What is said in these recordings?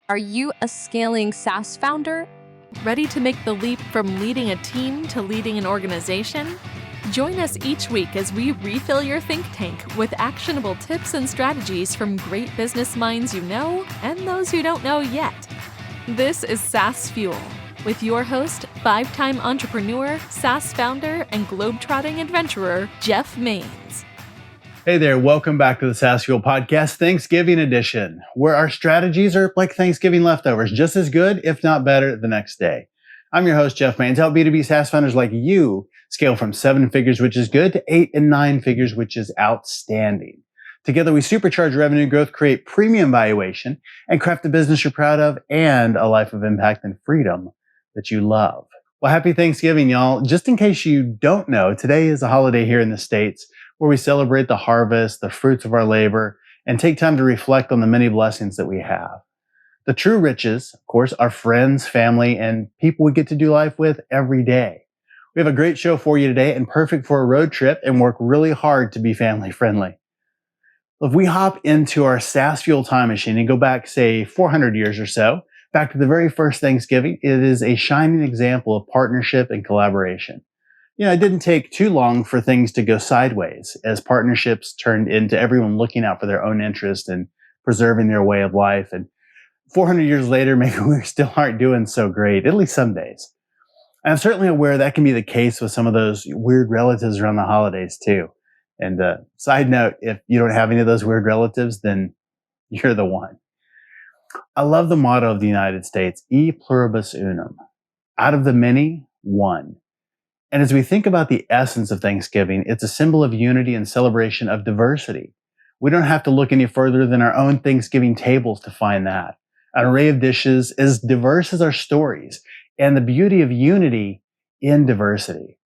Are you a scaling SaaS founder? Ready to make the leap from leading a team to leading an organization? Join us each week as we refill your think tank with actionable tips and strategies from great business minds you know and those you don't know yet. This is SaaS Fuel with your host, 5-time entrepreneur, SaaS founder, and globetrotting adventurer, Jeff Maines. Hey there, welcome back to the SaaS Fuel Podcast, Thanksgiving edition, where our strategies are like Thanksgiving leftovers, just as good, if not better, the next day. I'm your host, Jeff Maines. Help B2B SaaS founders like you scale from 7 figures, which is good, to 8 and 9 figures, which is outstanding. Together, we supercharge revenue growth, create premium valuation, and craft a business you're proud of and a life of impact and freedom that you love. Well, happy Thanksgiving, y'all. Just in case you don't know, today is a holiday here in the States where we celebrate the harvest, the fruits of our labor, and take time to reflect on the many blessings that we have. The true riches, of course, are friends, family, and people we get to do life with every day. We have a great show for you today and perfect for a road trip and work really hard to be family friendly. If we hop into our SaaS Fuel time machine and go back, say, 400 years or so, back to the very first Thanksgiving, it is a shining example of partnership and collaboration. It didn't take too long for things to go sideways as partnerships turned into everyone looking out for their own interest and preserving their way of life. And 400 years later, maybe we still aren't doing so great, at least some days. And I'm certainly aware that can be the case with some of those weird relatives around the holidays too. And side note, if you don't have any of those weird relatives, then you're the one. I love the motto of the United States, e pluribus unum, out of the many, one. And as we think about the essence of Thanksgiving, it's a symbol of unity and celebration of diversity. We don't have to look any further than our own Thanksgiving tables to find that. An array of dishes as diverse as our stories, and the beauty of unity in diversity.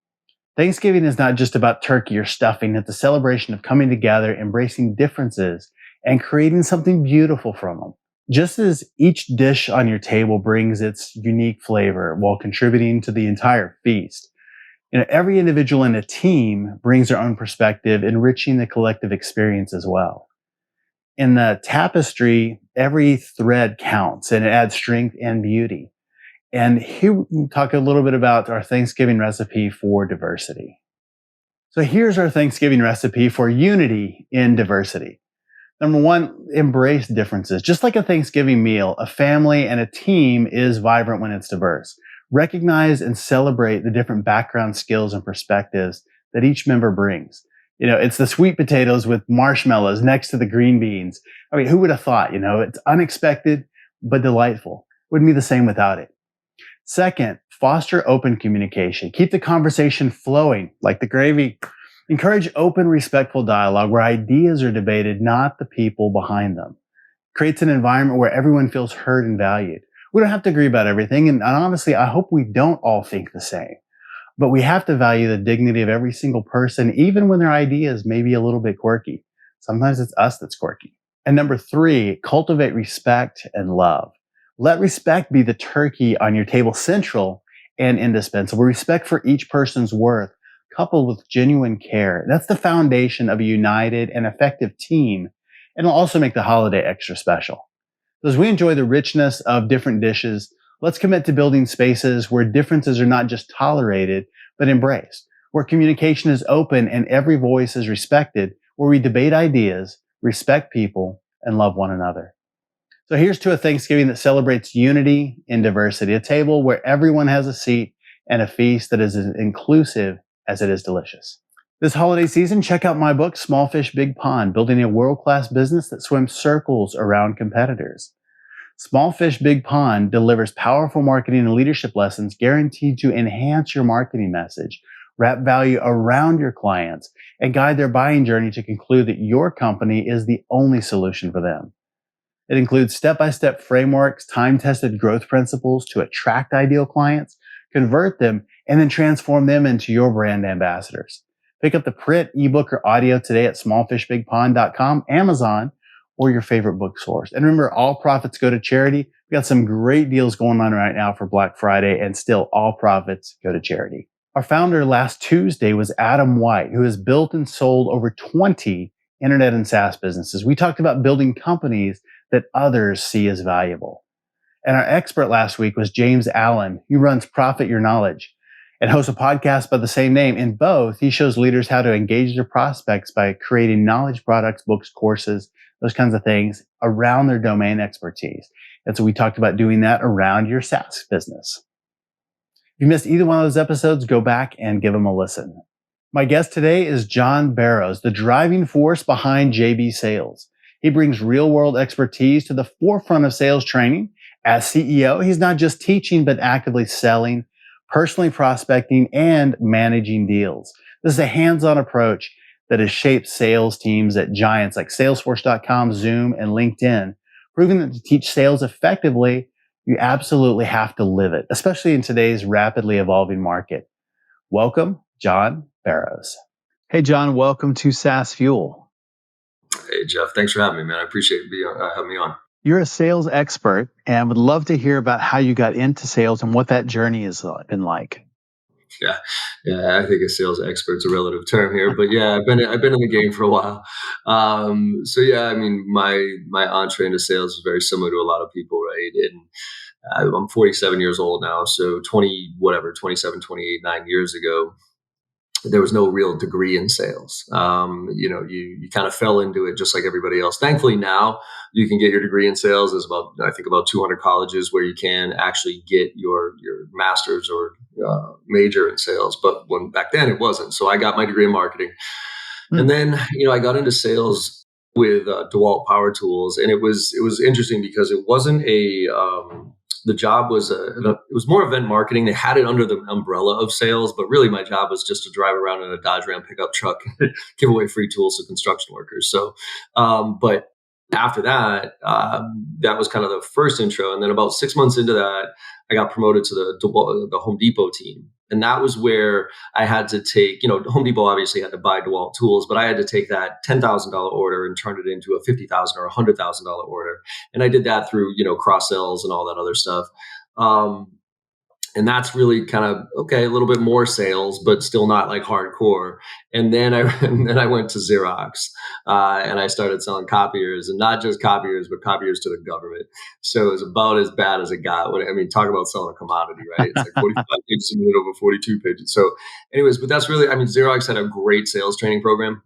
Thanksgiving is not just about turkey or stuffing. It's a celebration of coming together, embracing differences, and creating something beautiful from them. Just as each dish on your table brings its unique flavor while contributing to the entire feast, every individual in a team brings their own perspective, enriching the collective experience as well. In the tapestry, every thread counts and it adds strength and beauty. And here we can talk a little bit about our Thanksgiving recipe for diversity. So here's our Thanksgiving recipe for unity in diversity. Number one, embrace differences. Just like a Thanksgiving meal, a family and a team is vibrant when it's diverse. Recognize and celebrate the different background, skills, and perspectives that each member brings. It's the sweet potatoes with marshmallows next to the green beans. I mean, who would have thought? It's unexpected, but delightful. Wouldn't be the same without it. Second, foster open communication. Keep the conversation flowing like the gravy. Encourage open, respectful dialogue where ideas are debated, not the people behind them. Creates an environment where everyone feels heard and valued. We don't have to agree about everything, and honestly, I hope we don't all think the same. But we have to value the dignity of every single person, even when their ideas may be a little bit quirky. Sometimes it's us that's quirky. And number 3, cultivate respect and love. Let respect be the turkey on your table, central and indispensable. Respect for each person's worth, coupled with genuine care. That's the foundation of a united and effective team, and it'll also make the holiday extra special. As we enjoy the richness of different dishes, let's commit to building spaces where differences are not just tolerated, but embraced, where communication is open and every voice is respected, where we debate ideas, respect people, and love one another. So here's to a Thanksgiving that celebrates unity in diversity, a table where everyone has a seat and a feast that is as inclusive as it is delicious. This holiday season, check out my book, Small Fish, Big Pond, Building a World-Class Business That Swims Circles Around Competitors. Small Fish, Big Pond delivers powerful marketing and leadership lessons guaranteed to enhance your marketing message, wrap value around your clients, and guide their buying journey to conclude that your company is the only solution for them. It includes step-by-step frameworks, time-tested growth principles to attract ideal clients, convert them, and then transform them into your brand ambassadors. Pick up the print, ebook, or audio today at smallfishbigpond.com, Amazon, or your favorite book source. And remember, all profits go to charity. We got some great deals going on right now for Black Friday, and still all profits go to charity. Our founder last Tuesday was Adam White, who has built and sold over 20 internet and SaaS businesses. We talked about building companies that others see as valuable. And our expert last week was James Allen, who runs Profit Your Knowledge and hosts a podcast by the same name. In both, he shows leaders how to engage their prospects by creating knowledge products, books, courses, those kinds of things around their domain expertise. And so we talked about doing that around your SaaS business. If you missed either one of those episodes, go back and give them a listen. My guest today is John Barrows, the driving force behind JB Sales. He brings real-world expertise to the forefront of sales training. As CEO, he's not just teaching, but actively selling, personally prospecting, and managing deals. This is a hands-on approach that has shaped sales teams at giants like Salesforce.com, Zoom, and LinkedIn, proving that to teach sales effectively, you absolutely have to live it, especially in today's rapidly evolving market. Welcome, John Barrows. Hey, John, welcome to SaaS Fuel. Hey, Jeff. Thanks for having me, man. I appreciate having me on. You're a sales expert and would love to hear about how you got into sales and what that journey has been like. Yeah. I think a sales expert's a relative term here, but yeah, I've been in the game for a while. I mean, my entree into sales is very similar to a lot of people, right? And I'm 47 years old now, so 27, 28, 9 years ago, there was no real degree in sales. You kind of fell into it just like everybody else. Thankfully, now you can get your degree in sales. There's about 200 colleges where you can actually get your master's or major in sales. But back then it wasn't. So I got my degree in marketing. And then, I got into sales with DeWalt Power Tools. And it was interesting because it wasn't the job was it was more event marketing. They had it under the umbrella of sales, but really my job was just to drive around in a Dodge Ram pickup truck and give away free tools to construction workers. So, but after that, that was kind of the first intro. And then about 6 months into that, I got promoted to the Home Depot team. And that was where I had to take, Home Depot obviously had to buy DeWalt tools, but I had to take that $10,000 order and turn it into a $50,000 or $100,000 order. And I did that through, cross sells and all that other stuff. And that's really kind of, a little bit more sales, but still not like hardcore. And then I went to Xerox and I started selling copiers, and not just copiers, but copiers to the government. So it was about as bad as it got. Talk about selling a commodity, right? It's like 45 pages a minute over 42 pages. So anyways, but that's really, Xerox had a great sales training program.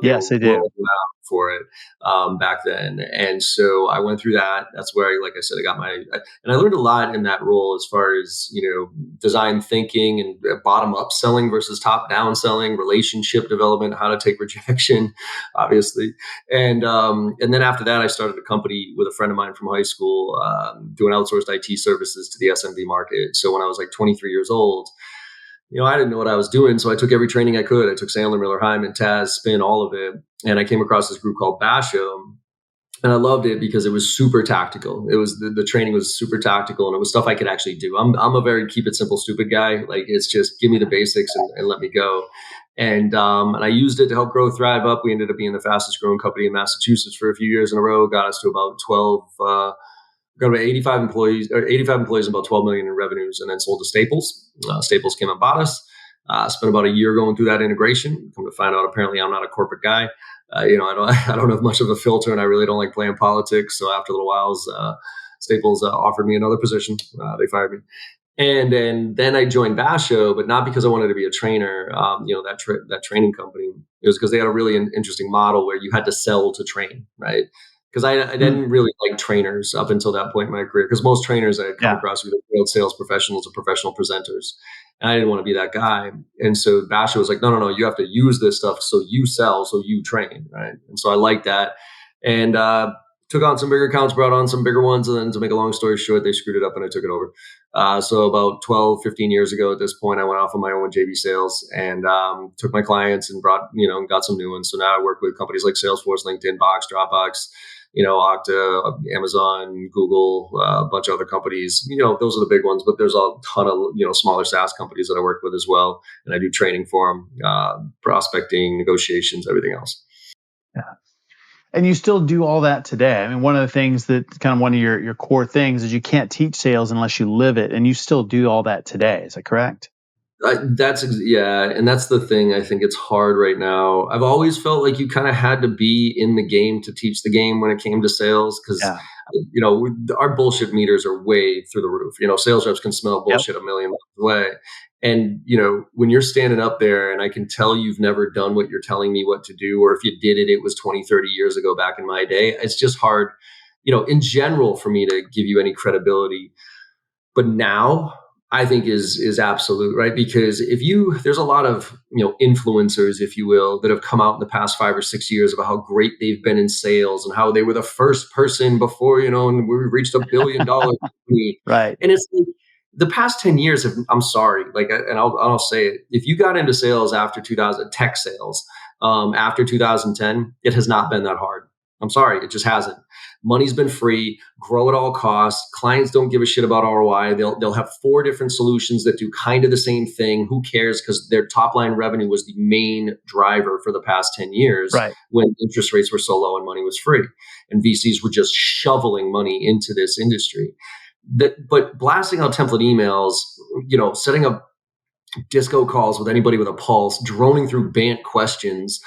Yes, they did. For it back then. And so I went through that. That's where, like I said, and I learned a lot in that role as far as, design thinking and bottom up selling versus top down selling, relationship development, how to take rejection, obviously. And then after that, I started a company with a friend of mine from high school doing outsourced IT services to the SMB market. So when I was like 23 years old, I didn't know what I was doing. So I took every training I could. I took Sandler, Miller, Hyman, Taz, Spin, all of it. And I came across this group called Basho. And I loved it because it was super tactical. It was the training was super tactical, and it was stuff I could actually do. I'm a very keep it simple, stupid guy. Like, it's just give me the basics and let me go. And I used it to help grow Thrive Up. We ended up being the fastest growing company in Massachusetts for a few years in a row. Got us to about 12. Got about 85 employees and about 12 million in revenues, and then sold to Staples. Staples came and bought us. Spent about a year going through that integration. Come to find out, apparently I'm not a corporate guy. I don't have much of a filter, and I really don't like playing politics. So after a little while, Staples offered me another position. They fired me. And then I joined Basho, but not because I wanted to be a trainer. That training company, it was because they had a really interesting model where you had to sell to train, right? Because I didn't really like trainers up until that point in my career. Because most trainers I had come across were field sales professionals or professional presenters. And I didn't want to be that guy. And so Basho was like, no, you have to use this stuff so you sell, so you train, right? And so I liked that. And took on some bigger accounts, brought on some bigger ones. And then to make a long story short, they screwed it up and I took it over. So about 12, 15 years ago at this point, I went off on my own JV Sales and took my clients and brought, got some new ones. So now I work with companies like Salesforce, LinkedIn, Box, Dropbox, Okta, Amazon, Google, a bunch of other companies. Those are the big ones, but there's a ton of, smaller SaaS companies that I work with as well. And I do training for them, prospecting, negotiations, everything else. Yeah. And you still do all that today. I mean, one of the things that kind of one of your core things is you can't teach sales unless you live it. And you still do all that today. Is that correct? And that's the thing. I think it's hard right now. I've always felt like you kind of had to be in the game to teach the game when it came to sales, because our bullshit meters are way through the roof. Sales reps can smell Yep. bullshit a million miles away. And, when you're standing up there and I can tell you've never done what you're telling me what to do, or if you did it, it was 20, 30 years ago back in my day, it's just hard, in general for me to give you any credibility. But now I think is absolute, right? Because there's a lot of, influencers, if you will, that have come out in the past 5 or 6 years about how great they've been in sales and how they were the first person before, and we reached $1 billion company. Right. And it's like, the past 10 years I'm sorry, and I'll say it. If you got into sales after 2000, tech sales, after 2010, it has not been that hard. I'm sorry, it just hasn't. Money's been free, grow at all costs. Clients don't give a shit about ROI. They'll have 4 different solutions that do kind of the same thing. Who cares? Because their top line revenue was the main driver for the past 10 years, Right. when interest rates were so low and money was free. And VCs were just shoveling money into this industry. But blasting out template emails, setting up disco calls with anybody with a pulse, droning through BANT questions,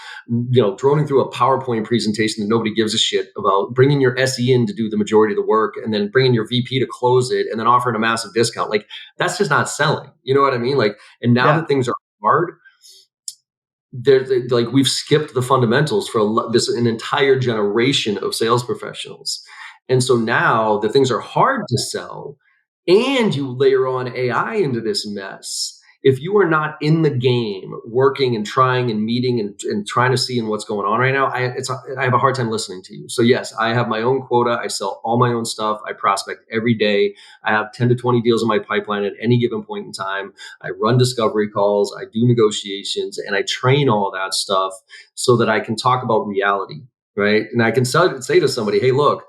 droning through a PowerPoint presentation that nobody gives a shit about, bringing your SE in to do the majority of the work, and then bringing your VP to close it, and then offering a massive discount. Like, that's just not selling. You know what I mean? Like, and now that things are hard, we've skipped the fundamentals for an entire generation of sales professionals. And so now that things are hard to sell, and you layer on AI into this mess, if you are not in the game working and trying and meeting and trying to see what's going on right now, I have a hard time listening to you. So yes, I have my own quota. I sell all my own stuff. I prospect every day. I have 10 to 20 deals in my pipeline at any given point in time. I run discovery calls. I do negotiations, and I train all that stuff so that I can talk about reality. Right. And I can say to somebody, hey, look,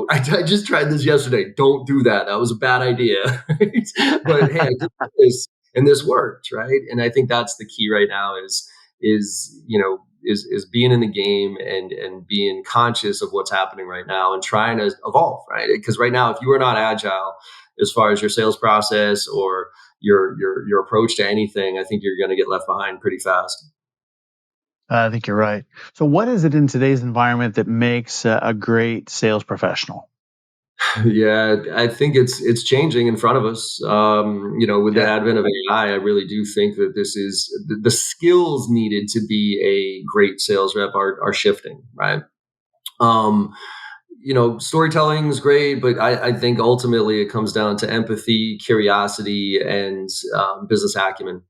I just tried this yesterday. Don't do that. That was a bad idea. But hey, I did this and this worked. Right. And I think that's the key right now is being in the game and being conscious of what's happening right now and trying to evolve. Right. Because right now, if you are not agile as far as your sales process or your approach to anything, I think you're going to get left behind pretty fast. I think you're right. So what is it in today's environment that makes a great sales professional? Yeah, I think it's changing in front of us. With the advent of AI, I really do think that this is the skills needed to be a great sales rep are shifting, right? Storytelling is great, but I think ultimately it comes down to empathy, curiosity, and business acumen.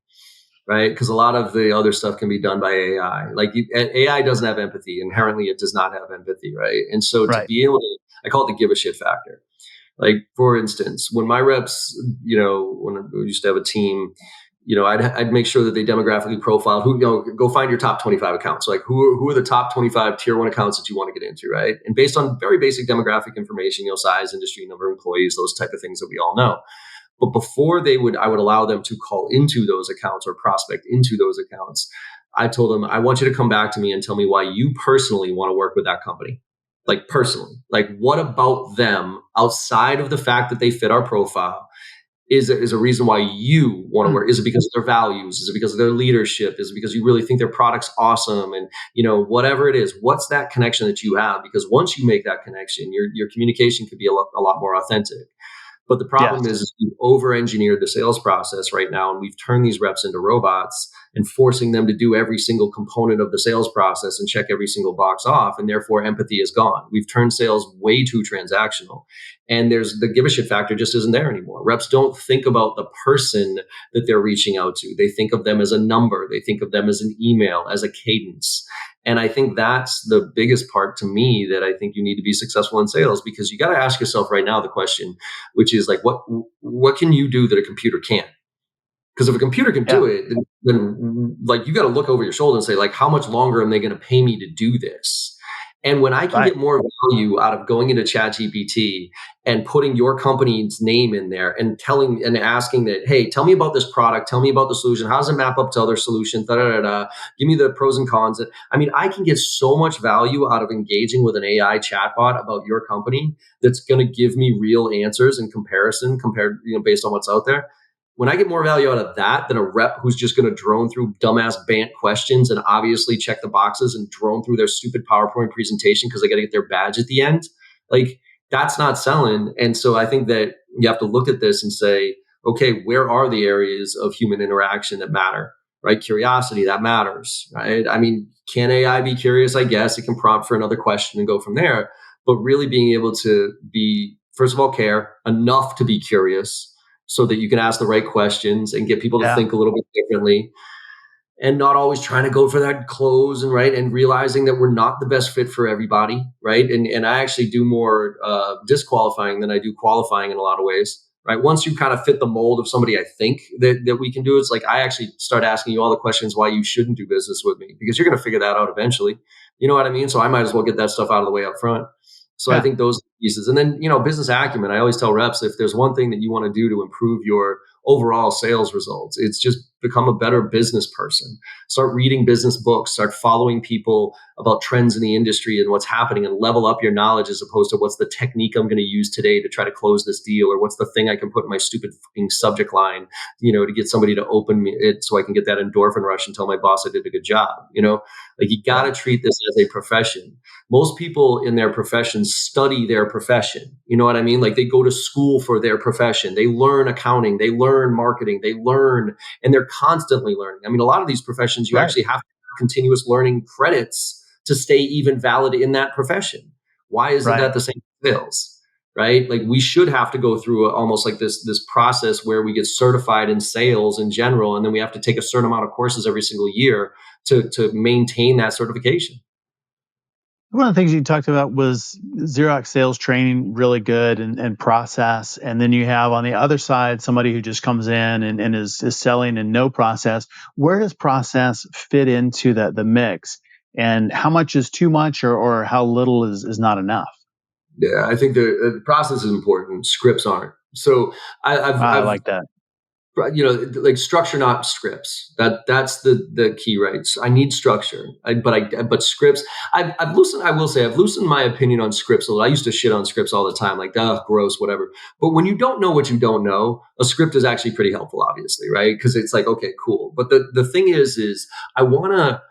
Right? Because a lot of the other stuff can be done by AI. AI doesn't have empathy. Inherently, it does not have empathy, right? And so to be able to, I call it the give a shit factor. Like, for instance, when my reps, when we used to have a team, I'd make sure that they demographically profiled go find your top 25 accounts. Like, who are the top 25 tier 1 accounts that you want to get into, right? And based on very basic demographic information, size, industry, number of employees, those type of things that we all know. But before I would allow them to call into those accounts or prospect into those accounts. I told them, I want you to come back to me and tell me why you personally want to work with that company. Like, personally, like, what about them outside of the fact that they fit our profile is a reason why you want to work? Is it because of their values? Is it because of their leadership? Is it because you really think their product's awesome? And, whatever it is, what's that connection that you have? Because once you make that connection, your communication could be a lot more authentic. But the problem is we've over-engineered the sales process right now, and we've turned these reps into robots and forcing them to do every single component of the sales process and check every single box off, and therefore empathy is gone. We've turned sales way too transactional, and there's the give a shit factor just isn't there anymore. Reps don't think about the person that they're reaching out to. They think of them as a number. They think of them as an email, as a cadence. And I think that's the biggest part to me that I think you need to be successful in sales, because you got to ask yourself right now the question, which is like, what can you do that a computer can't? Because if a computer can do it, then like, you got to look over your shoulder and say, like, how much longer am they going to pay me to do this? And when I can get more value out of going into ChatGPT and putting your company's name in there and telling and asking that, hey, tell me about this product, tell me about the solution, how does it map up to other solutions, give me the pros and cons. I mean, I can get so much value out of engaging with an AI chatbot about your company that's going to give me real answers in comparison, based on what's out there. When I get more value out of that than a rep who's just going to drone through dumbass BANT questions and obviously check the boxes and drone through their stupid PowerPoint presentation because they got to get their badge at the end, like, That's not selling. And so I think that you have to look at this and say, okay, where are the areas of human interaction that matter? Right? Curiosity, that matters, right? I mean, can AI be curious? I guess it can prompt for another question and go from there. But really being able to be, first of all, care enough to be curious so that you can ask the right questions and get people to Yeah. think a little bit differently, and not always trying to go for that close, and right, and realizing that we're not the best fit for everybody, right? And I actually do more disqualifying than I do qualifying in a lot of ways, right? Once you kind of fit the mold of somebody I think that we can do, it's like I actually start asking you all the questions why you shouldn't do business with me, because you're going to figure that out eventually. You know what I mean? So I might as well get that stuff out of the way up front. So I Yeah. think those pieces. And then, business acumen. I always tell reps, if there's one thing that you want to do to improve your overall sales results, it's just become a better business person. Start reading business books, start following people about trends in the industry and what's happening, and level up your knowledge, as opposed to what's the technique I'm going to use today to try to close this deal, or what's the thing I can put in my stupid fucking subject line, to get somebody to open it so I can get that endorphin rush and tell my boss I did a good job. Like, you got to treat this as a profession. Most people in their profession study their profession. You know what I mean? Like, they go to school for their profession. They learn accounting, they learn marketing, and they're constantly learning. I mean, a lot of these professions, you Right. actually have continuous learning credits to stay even valid in that profession. Why isn't Right. that the same as sales? Right? Like, we should have to go through almost like this process where we get certified in sales in general, and then we have to take a certain amount of courses every single year to maintain that certification. One of the things you talked about was Xerox sales training, really good, and process. And then you have on the other side somebody who just comes in and is selling and no process. Where does process fit into the mix? And how much is too much, or how little is not enough? Yeah, I think the process is important. Scripts aren't. So I I've like that. like structure, not scripts. That's the key, right? So I need structure, but scripts. I've loosened. I will say I've loosened my opinion on scripts a little. I used to shit on scripts all the time, like, gross, whatever. But when you don't know what you don't know, a script is actually pretty helpful, obviously, right? Because it's like, okay, cool. But the thing is I want to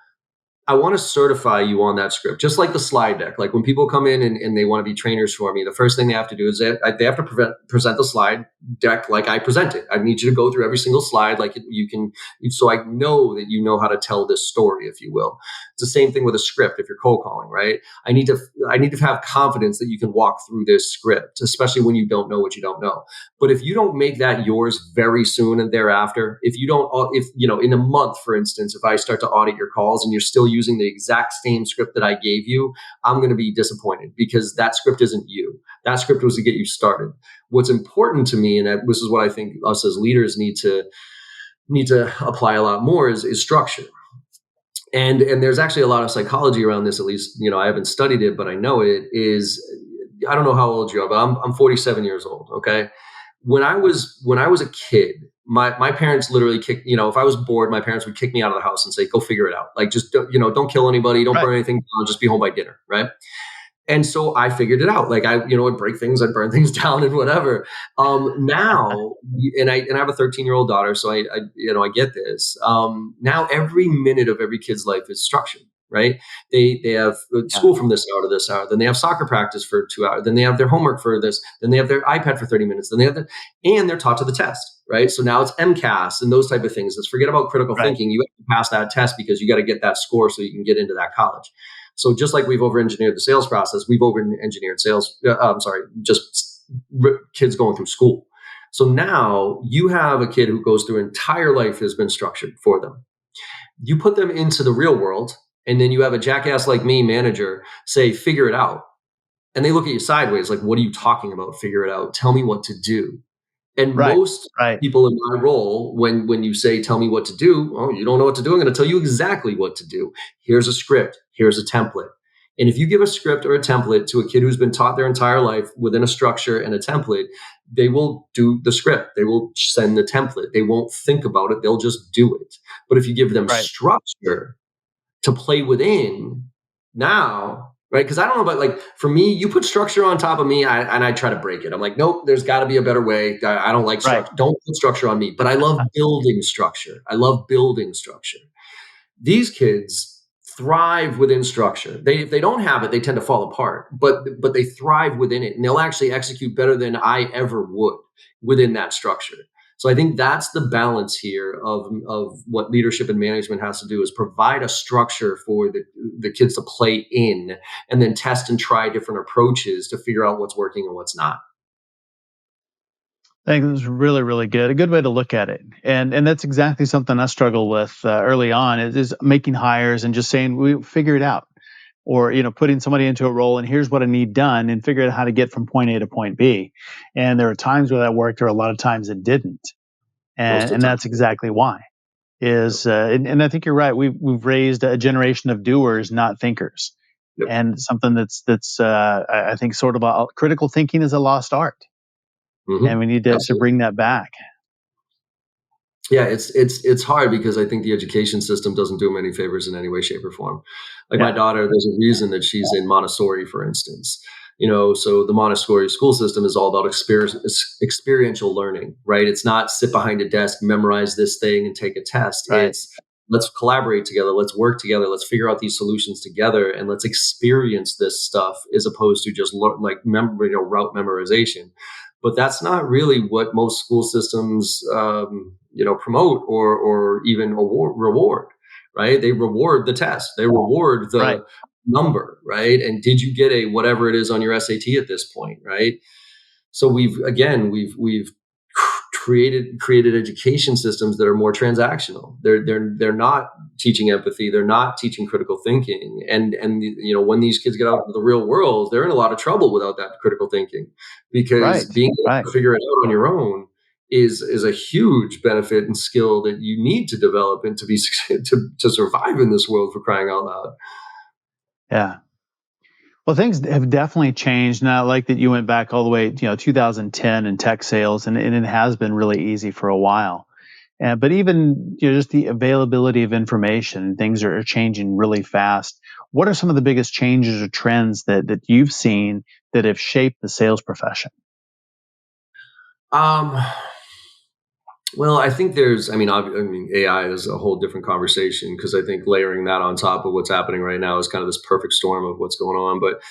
I want to certify you on that script, just like the slide deck. Like, when people come in and they want to be trainers for me, the first thing they have to do is they have to present the slide deck like I present it. I need you to go through every single slide like you can, so I know that you know how to tell this story, if you will. It's the same thing with a script if you're cold calling, right? I need to have confidence that you can walk through this script, especially when you don't know what you don't know. But if you don't make that yours very soon and thereafter, if you don't, if in a month, for instance, if I start to audit your calls and you're still using the exact same script that I gave you, I'm going to be disappointed, because that script isn't you. That script was to get you started. What's important to me, and this is what I think us as leaders need to apply a lot more, is structure. And there's actually a lot of psychology around this. At least, I haven't studied it, but I know it is. I don't know how old you are, but I'm 47 years old. Okay. When I was a kid, my parents literally kicked, if I was bored, my parents would kick me out of the house and say, go figure it out. Like, just don't kill anybody, don't Right. burn anything down, just be home by dinner, right? And so I figured it out. Like, I would break things, I'd burn things down and whatever. Now, and I have a 13-year-old daughter, so I get this. Now every minute of every kid's life is structured, right? They have Yeah. school from this hour to this hour, then they have soccer practice for 2 hours, then they have their homework for this, then they have their iPad for 30 minutes, then and they're taught to the test, right? So now it's MCAS and those type of things. Let's forget about critical Right. thinking. You have to pass that test because you got to get that score so you can get into that college. So just like we've over-engineered the sales process, we've over-engineered sales. Just kids going through school. So now you have a kid who goes through entire life has been structured for them. You put them into the real world, and then you have a jackass like me, manager, say, figure it out. And they look at you sideways like, what are you talking about? Figure it out. Tell me what to do. And Right. most Right. people in my role, when you say, tell me what to do, oh, you don't know what to do. I'm going to tell you exactly what to do. Here's a script. Here's a template. And if you give a script or a template to a kid who's been taught their entire life within a structure and a template, they will do the script. They will send the template. They won't think about it. They'll just do it. But if you give them Right. structure to play within now, right? Because I don't know about, like, for me, you put structure on top of me and I try to break it. I'm like, nope, there's got to be a better way. I don't like Right. structure. Don't put structure on me. But I love building structure. I love building structure. These kids thrive within structure. If they don't have it, they tend to fall apart, but they thrive within it, and they'll actually execute better than I ever would within that structure. So I think that's the balance here of what leadership and management has to do, is provide a structure for the kids to play in, and then test and try different approaches to figure out what's working and what's not. I think this is really, really good. A good way to look at it, and that's exactly something I struggle with early on. Is making hires and just saying we figure it out, or putting somebody into a role and here's what I need done, and figure out how to get from point A to point B. And there are times where that worked, or a lot of times it didn't, Most and of the time. that's exactly why. And I think you're right. We've raised a generation of doers, not thinkers, Yep. and something that's I think sort of critical thinking is a lost art, and we need to Absolutely. bring that back. Yeah, it's hard because I think the education system doesn't do them any favors in any way, shape, or form. Like my Yeah, daughter, there's a reason that she's in Montessori, for instance. So the Montessori school system is all about experiential learning, right? It's not sit behind a desk, memorize this thing, and take a test. right. It's let's collaborate together, let's work together, let's figure out these solutions together, and let's experience this stuff as opposed to just route memorization. But that's not really what most school systems, promote or even reward, right? They reward the test, they reward Right. the number, right? And did you get a whatever it is on your SAT at this point, right? So we've created education systems that are more transactional. They're not teaching empathy. They're not teaching critical thinking. And when these kids get out into the real world, they're in a lot of trouble without that critical thinking, because Right. being able Right. to figure it out on your own is a huge benefit and skill that you need to develop and to be to survive in this world, for crying out loud. Yeah. Well, things have definitely changed. Now, I like that you went back all the way, 2010 in tech sales, and it has been really easy for a while. But even just the availability of information, things are changing really fast. What are some of the biggest changes or trends that you've seen that have shaped the sales profession? Um, Well, I think AI is a whole different conversation, because I think layering that on top of what's happening right now is kind of this perfect storm of what's going on. But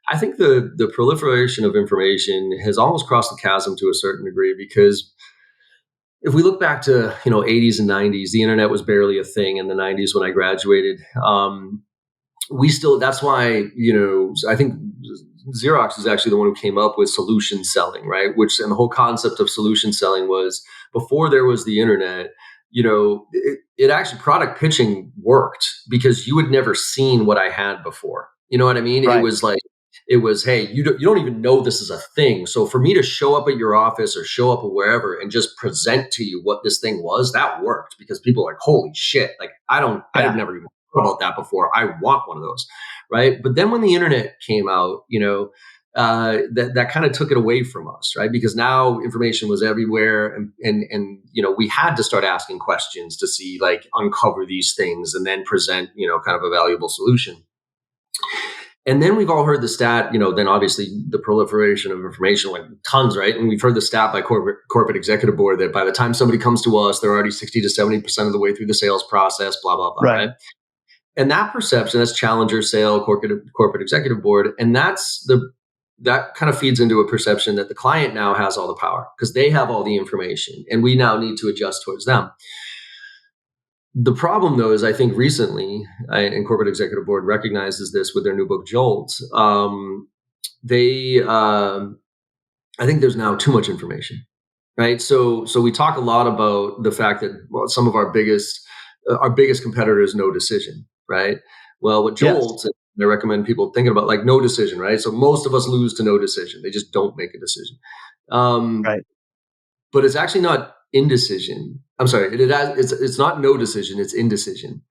I think the proliferation of information has almost crossed the chasm to a certain degree, because if we look back to 80s and 90s, the internet was barely a thing in the 90s when I graduated. We still That's why I think Xerox is actually the one who came up with solution selling, right? And the whole concept of solution selling was, before there was the internet, it actually, product pitching worked because you had never seen what I had before. You know what I mean? Right. It was, hey, you don't even know this is a thing. So for me to show up at your office or show up at wherever and just present to you what this thing was, that worked, because people are like, holy shit, like I'd Yeah. never even thought about that before. I want one of those, right? But then when the internet came out, that kind of took it away from us, right? Because now information was everywhere, and we had to start asking questions to see, like, uncover these things and then present kind of a valuable solution. And then we've all heard the stat, then obviously the proliferation of information went tons, right? And we've heard the stat by corporate executive board that by the time somebody comes to us, they're already 60 to 70% of the way through the sales process, blah, blah, blah, Right. right? And that perception, that's challenger sale, corporate executive board. And that kind of feeds into a perception that the client now has all the power because they have all the information, and we now need to adjust towards them. The problem, though, is I think recently, and corporate executive board recognizes this with their new book, Jolt. I think there's now too much information, right? So we talk a lot about the fact that, well, some of our biggest competitor is no decision, right? Well, with Yes. Jolt, I recommend people thinking about, like, no decision, right? So most of us lose to no decision; they just don't make a decision. Um, Right. but it's actually not indecision. I'm sorry, it's not no decision, it's indecision,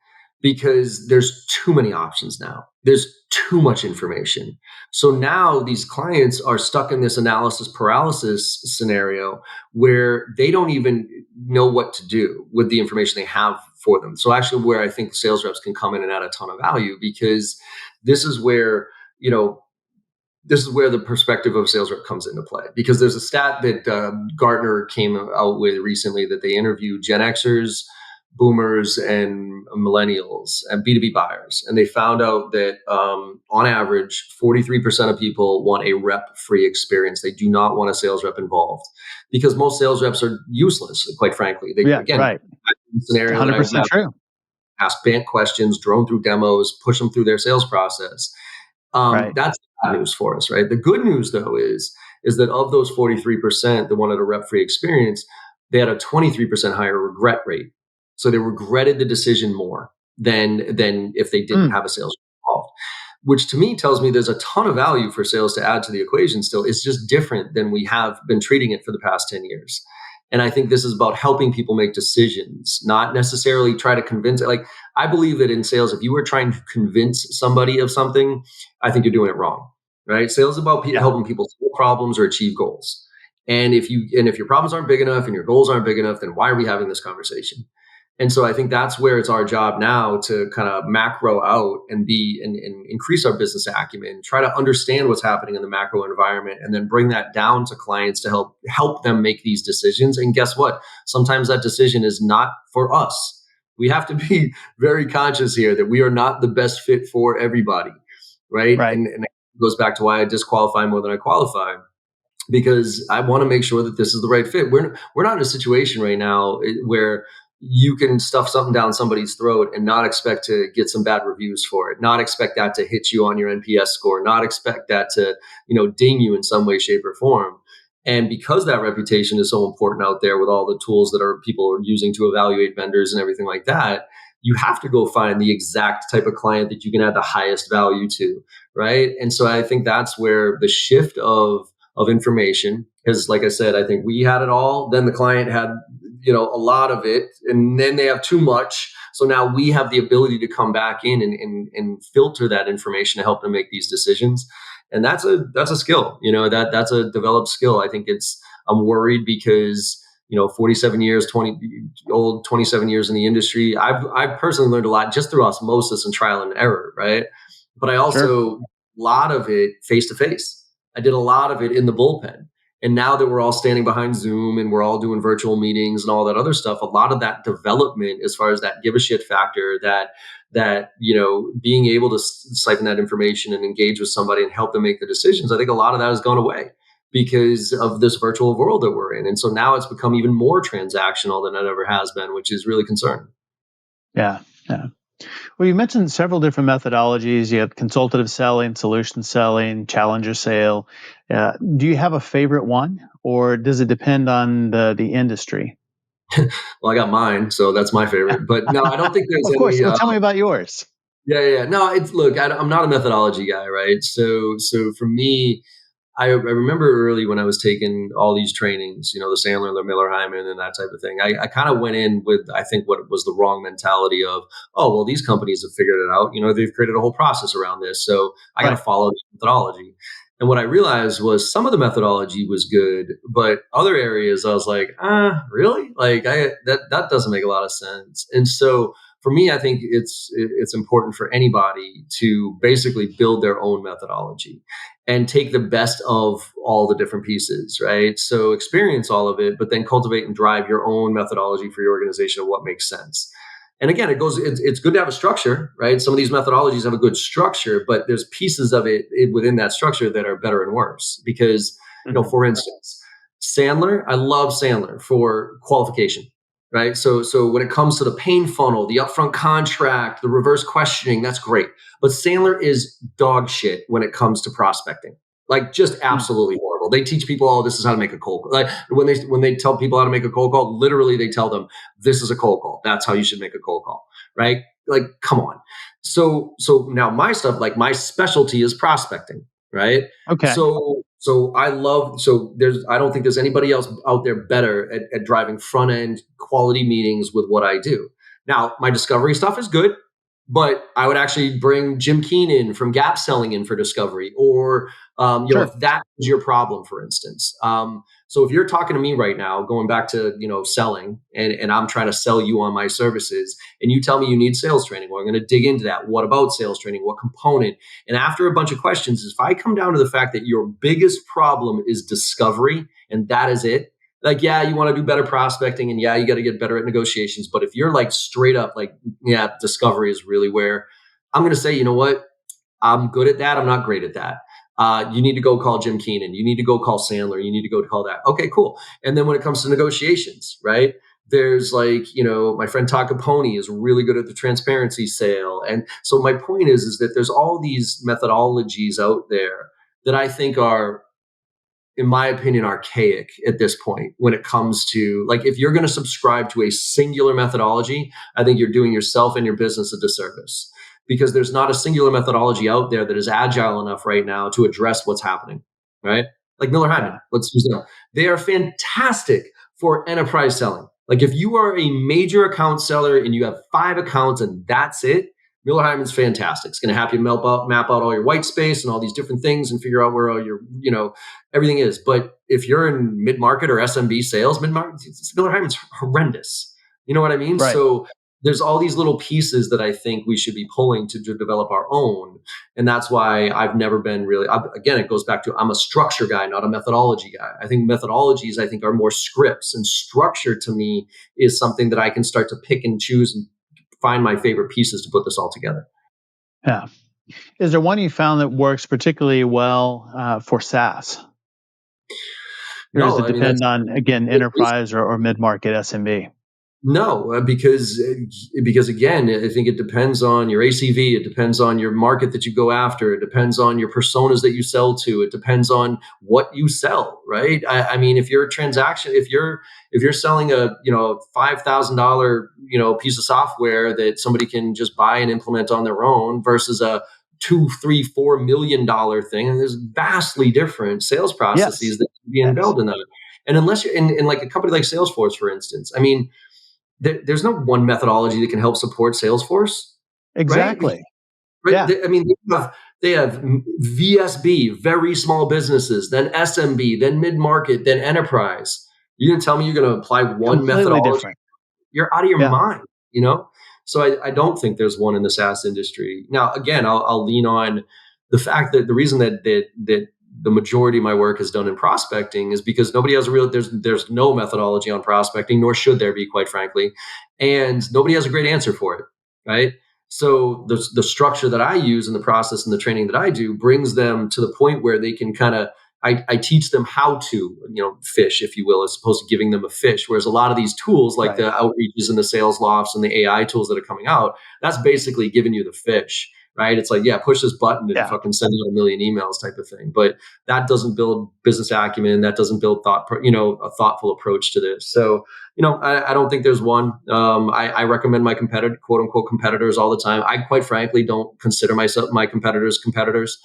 because there's too many options now. There's too much information. So now these clients are stuck in this analysis paralysis scenario where they don't even know what to do with the information they have for them. So actually, where I think sales reps can come in and add a ton of value, because this is where, the perspective of sales rep comes into play, because there's a stat that Gartner came out with recently, that they interviewed Gen Xers, boomers and millennials and B2B buyers. And they found out that on average, 43% of people want a rep free experience. They do not want a sales rep involved because most sales reps are useless, quite frankly. They, Yeah, again, right. scenario that I 100% have, true. ask Bant questions, drone through demos, push them through their sales process. Right. That's bad news for us, right? The good news, though, is that of those 43% that wanted a rep-free experience, they had a 23% higher regret rate. So they regretted the decision more than if they didn't Mm. have a sales rep involved, which to me tells me there's a ton of value for sales to add to the equation still. It's just different than we have been treating it for the past 10 years. And I think this is about helping people make decisions, not necessarily try to convince. Like, I believe that in sales, if you were trying to convince somebody of something, I think you're doing it wrong, right? Sales is about Yeah. helping people solve problems or achieve goals. And if your problems aren't big enough and your goals aren't big enough, then why are we having this conversation? And so I think that's where it's our job now to kind of macro out and and increase our business acumen, try to understand what's happening in the macro environment, and then bring that down to clients to help them make these decisions. And guess what? Sometimes that decision is not for us. We have to be very conscious here that we are not the best fit for everybody, right? Right. And it goes back to why I disqualify more than I qualify, because I want to make sure that this is the right fit. We're not in a situation right now where you can stuff something down somebody's throat and not expect to get some bad reviews for it, not expect that to hit you on your NPS score, not expect that to, ding you in some way, shape, or form. And because that reputation is so important out there with all the tools that people are using to evaluate vendors and everything like that, you have to go find the exact type of client that you can add the highest value to, right? And so I think that's where the shift of information, because like I said, I think we had it all, then the client had a lot of it, and then they have too much, so now we have the ability to come back in and filter that information to help them make these decisions. And that's a skill, that's a developed skill. I think I'm worried because 47 years 27 years in the industry, I've personally learned a lot just through osmosis and trial and error, right? But I also, a lot of it face to face. I did a lot of it in the bullpen. And now that we're all standing behind Zoom and we're all doing virtual meetings and all that other stuff, a lot of that development, as far as that give a shit factor, that being able to siphon that information and engage with somebody and help them make the decisions, I think a lot of that has gone away because of this virtual world that we're in. And so now it's become even more transactional than it ever has been, which is really concerning. Yeah. Yeah. Well, you mentioned several different methodologies. You have consultative selling, solution selling, challenger sale. Do you have a favorite one, or does it depend on the industry? Well, I got mine, so that's my favorite. But no, I don't think there's Of course. any. Well, tell me about yours. Yeah. No, look, I'm not a methodology guy, right? So for me, I remember early when I was taking all these trainings, the Sandler, the Miller Hyman, and that type of thing. I kind of went in with, I think, what was the wrong mentality of, oh, well, these companies have figured it out. They've created a whole process around this, so I got to follow this methodology. And what I realized was some of the methodology was good, but other areas I was like, really? Like that doesn't make a lot of sense. And so for me, I think it's important for anybody to basically build their own methodology and take the best of all the different pieces, right? So experience all of it, but then cultivate and drive your own methodology for your organization of what makes sense. And again, it's good to have a structure, right? Some of these methodologies have a good structure, but there's pieces of it within that structure that are better and worse. Because, for instance, Sandler, I love Sandler for qualification, right? So when it comes to the pain funnel, the upfront contract, the reverse questioning, that's great. But Sandler is dog shit when it comes to prospecting. Like, just absolutely horrible. They teach people, oh, this is how to make a cold call. Like when they tell people how to make a cold call, literally they tell them, this is a cold call. That's how you should make a cold call, right? Like, come on. So now my stuff, like my specialty is prospecting, right? Okay. I don't think there's anybody else out there better at driving front end quality meetings with what I do. Now, my discovery stuff is good, but I would actually bring Jim Keenan from Gap Selling in for discovery, or if that is your problem, for instance. So if you're talking to me right now, going back to selling, and I'm trying to sell you on my services, and you tell me you need sales training, well, I'm going to dig into that. What about sales training? What component? And after a bunch of questions, if I come down to the fact that your biggest problem is discovery, and that is it, Like, yeah, you want to do better prospecting, and yeah, you got to get better at negotiations. But if you're like straight up like, yeah, discovery is really where I'm going to say, you know what, I'm good at that. I'm not great at that. You need to go call Jim Keenan. You need to go call Sandler. You need to go call that. Okay, cool. And then when it comes to negotiations, right? There's like, my friend Todd Capone is really good at the transparency sale. And so my point is that there's all these methodologies out there that I think are, in my opinion, archaic at this point when it comes to, like, if you're going to subscribe to a singular methodology, I think you're doing yourself and your business a disservice, because there's not a singular methodology out there that is agile enough right now to address what's happening, right? Like Miller Hyman, Yeah. let's use them. They are fantastic for enterprise selling. Like if you are a major account seller and you have 5 accounts and that's it, Miller Hyman's fantastic. It's going to help you map out all your white space and all these different things and figure out where all your, everything is. But if you're in mid-market or SMB sales, mid-market, Miller Hyman's horrendous. You know what I mean? Right. So there's all these little pieces that I think we should be pulling to develop our own. And that's why I've never been really, again, it goes back to, I'm a structure guy, not a methodology guy. I think methodologies, are more scripts, and structure to me is something that I can start to pick and choose and find my favorite pieces to put this all together. Yeah. Is there one you found that works particularly well for SaaS? Or does it depend on, again, enterprise or mid-market SMB? No, because again, I think it depends on your ACV. It depends on your market that you go after. It depends on your personas that you sell to. It depends on what you sell, right? I mean, if you're a transaction, if you're selling a $5,000 piece of software that somebody can just buy and implement on their own versus a $2, $3, $4 million thing, and there's vastly different sales processes that can be involved in that. And unless you're in like a company like Salesforce, for instance, I mean, there's no one methodology that can help support Salesforce. Exactly. Right? Yeah. I mean, they have VSB, very small businesses, then SMB, then mid-market, then enterprise. You're going to tell me you're going to apply one Completely methodology? different. You're out of your mind, So I don't think there's one in the SaaS industry. Now, again, I'll lean on the fact that the reason that the majority of my work is done in prospecting is because nobody has there's no methodology on prospecting, nor should there be, quite frankly. And nobody has a great answer for it, right? So the structure that I use and the process and the training that I do brings them to the point where they can kind of, I teach them how to, fish, if you will, as opposed to giving them a fish. Whereas a lot of these tools, like the outreaches and the sales lofts and the AI tools that are coming out, that's basically giving you the fish, right? It's like, yeah, push this button and fucking send out a million emails type of thing. But that doesn't build business acumen. That doesn't build a thoughtful approach to this. So, I don't think there's one. I recommend my quote unquote competitors all the time. I quite frankly don't consider my competitors.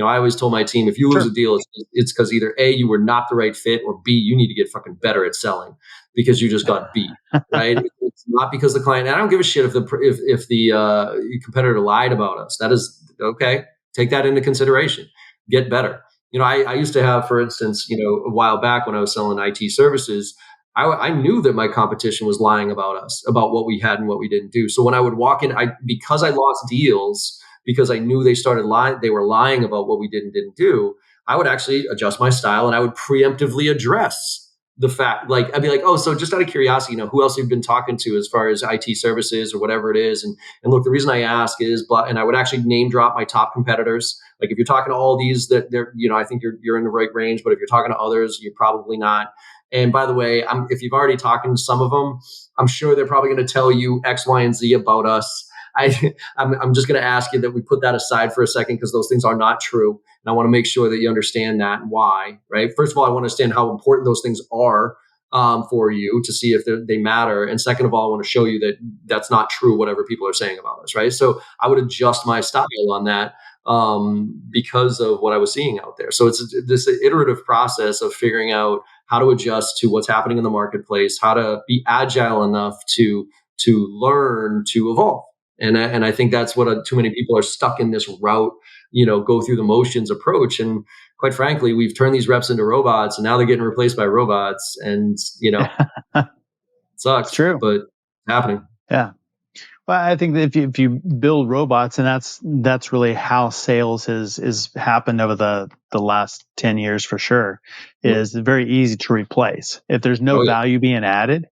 I always told my team, if you lose a deal, it's because either A, you were not the right fit, or B, you need to get fucking better at selling because you just got beat, right? It's not because the client, and I don't give a shit if the competitor lied about us. That is okay. Take that into consideration. Get better. I used to have, for instance, a while back when I was selling IT services, I knew that my competition was lying about us, about what we had and what we didn't do. So when I would walk in, because I lost deals, because I knew they were lying about what we did and didn't do, I would actually adjust my style and I would preemptively address the fact, like, I'd be like, oh, so just out of curiosity, who else you've been talking to as far as IT services or whatever it is. And look, the reason I ask is, and I would actually name drop my top competitors. Like if you're talking to all these that they're, I think you're in the right range, but if you're talking to others, you're probably not. And by the way, if you've already talked to some of them, I'm sure they're probably going to tell you X, Y, and Z about us. I'm just going to ask you that we put that aside for a second because those things are not true. And I want to make sure that you understand that and why, right? First of all, I want to understand how important those things are for you to see if they matter. And second of all, I want to show you that that's not true, whatever people are saying about us, right? So I would adjust my style on that because of what I was seeing out there. So it's this iterative process of figuring out how to adjust to what's happening in the marketplace, how to be agile enough to learn to evolve. And I think that's what too many people are stuck in this route, go through the motions approach. And quite frankly, we've turned these reps into robots and now they're getting replaced by robots. And, it sucks, it's true, but it's happening. Yeah. Well, I think that if you build robots, and that's really how sales has happened over the last 10 years for sure, Mhm. is very easy to replace. If there's no Oh yeah, value being added,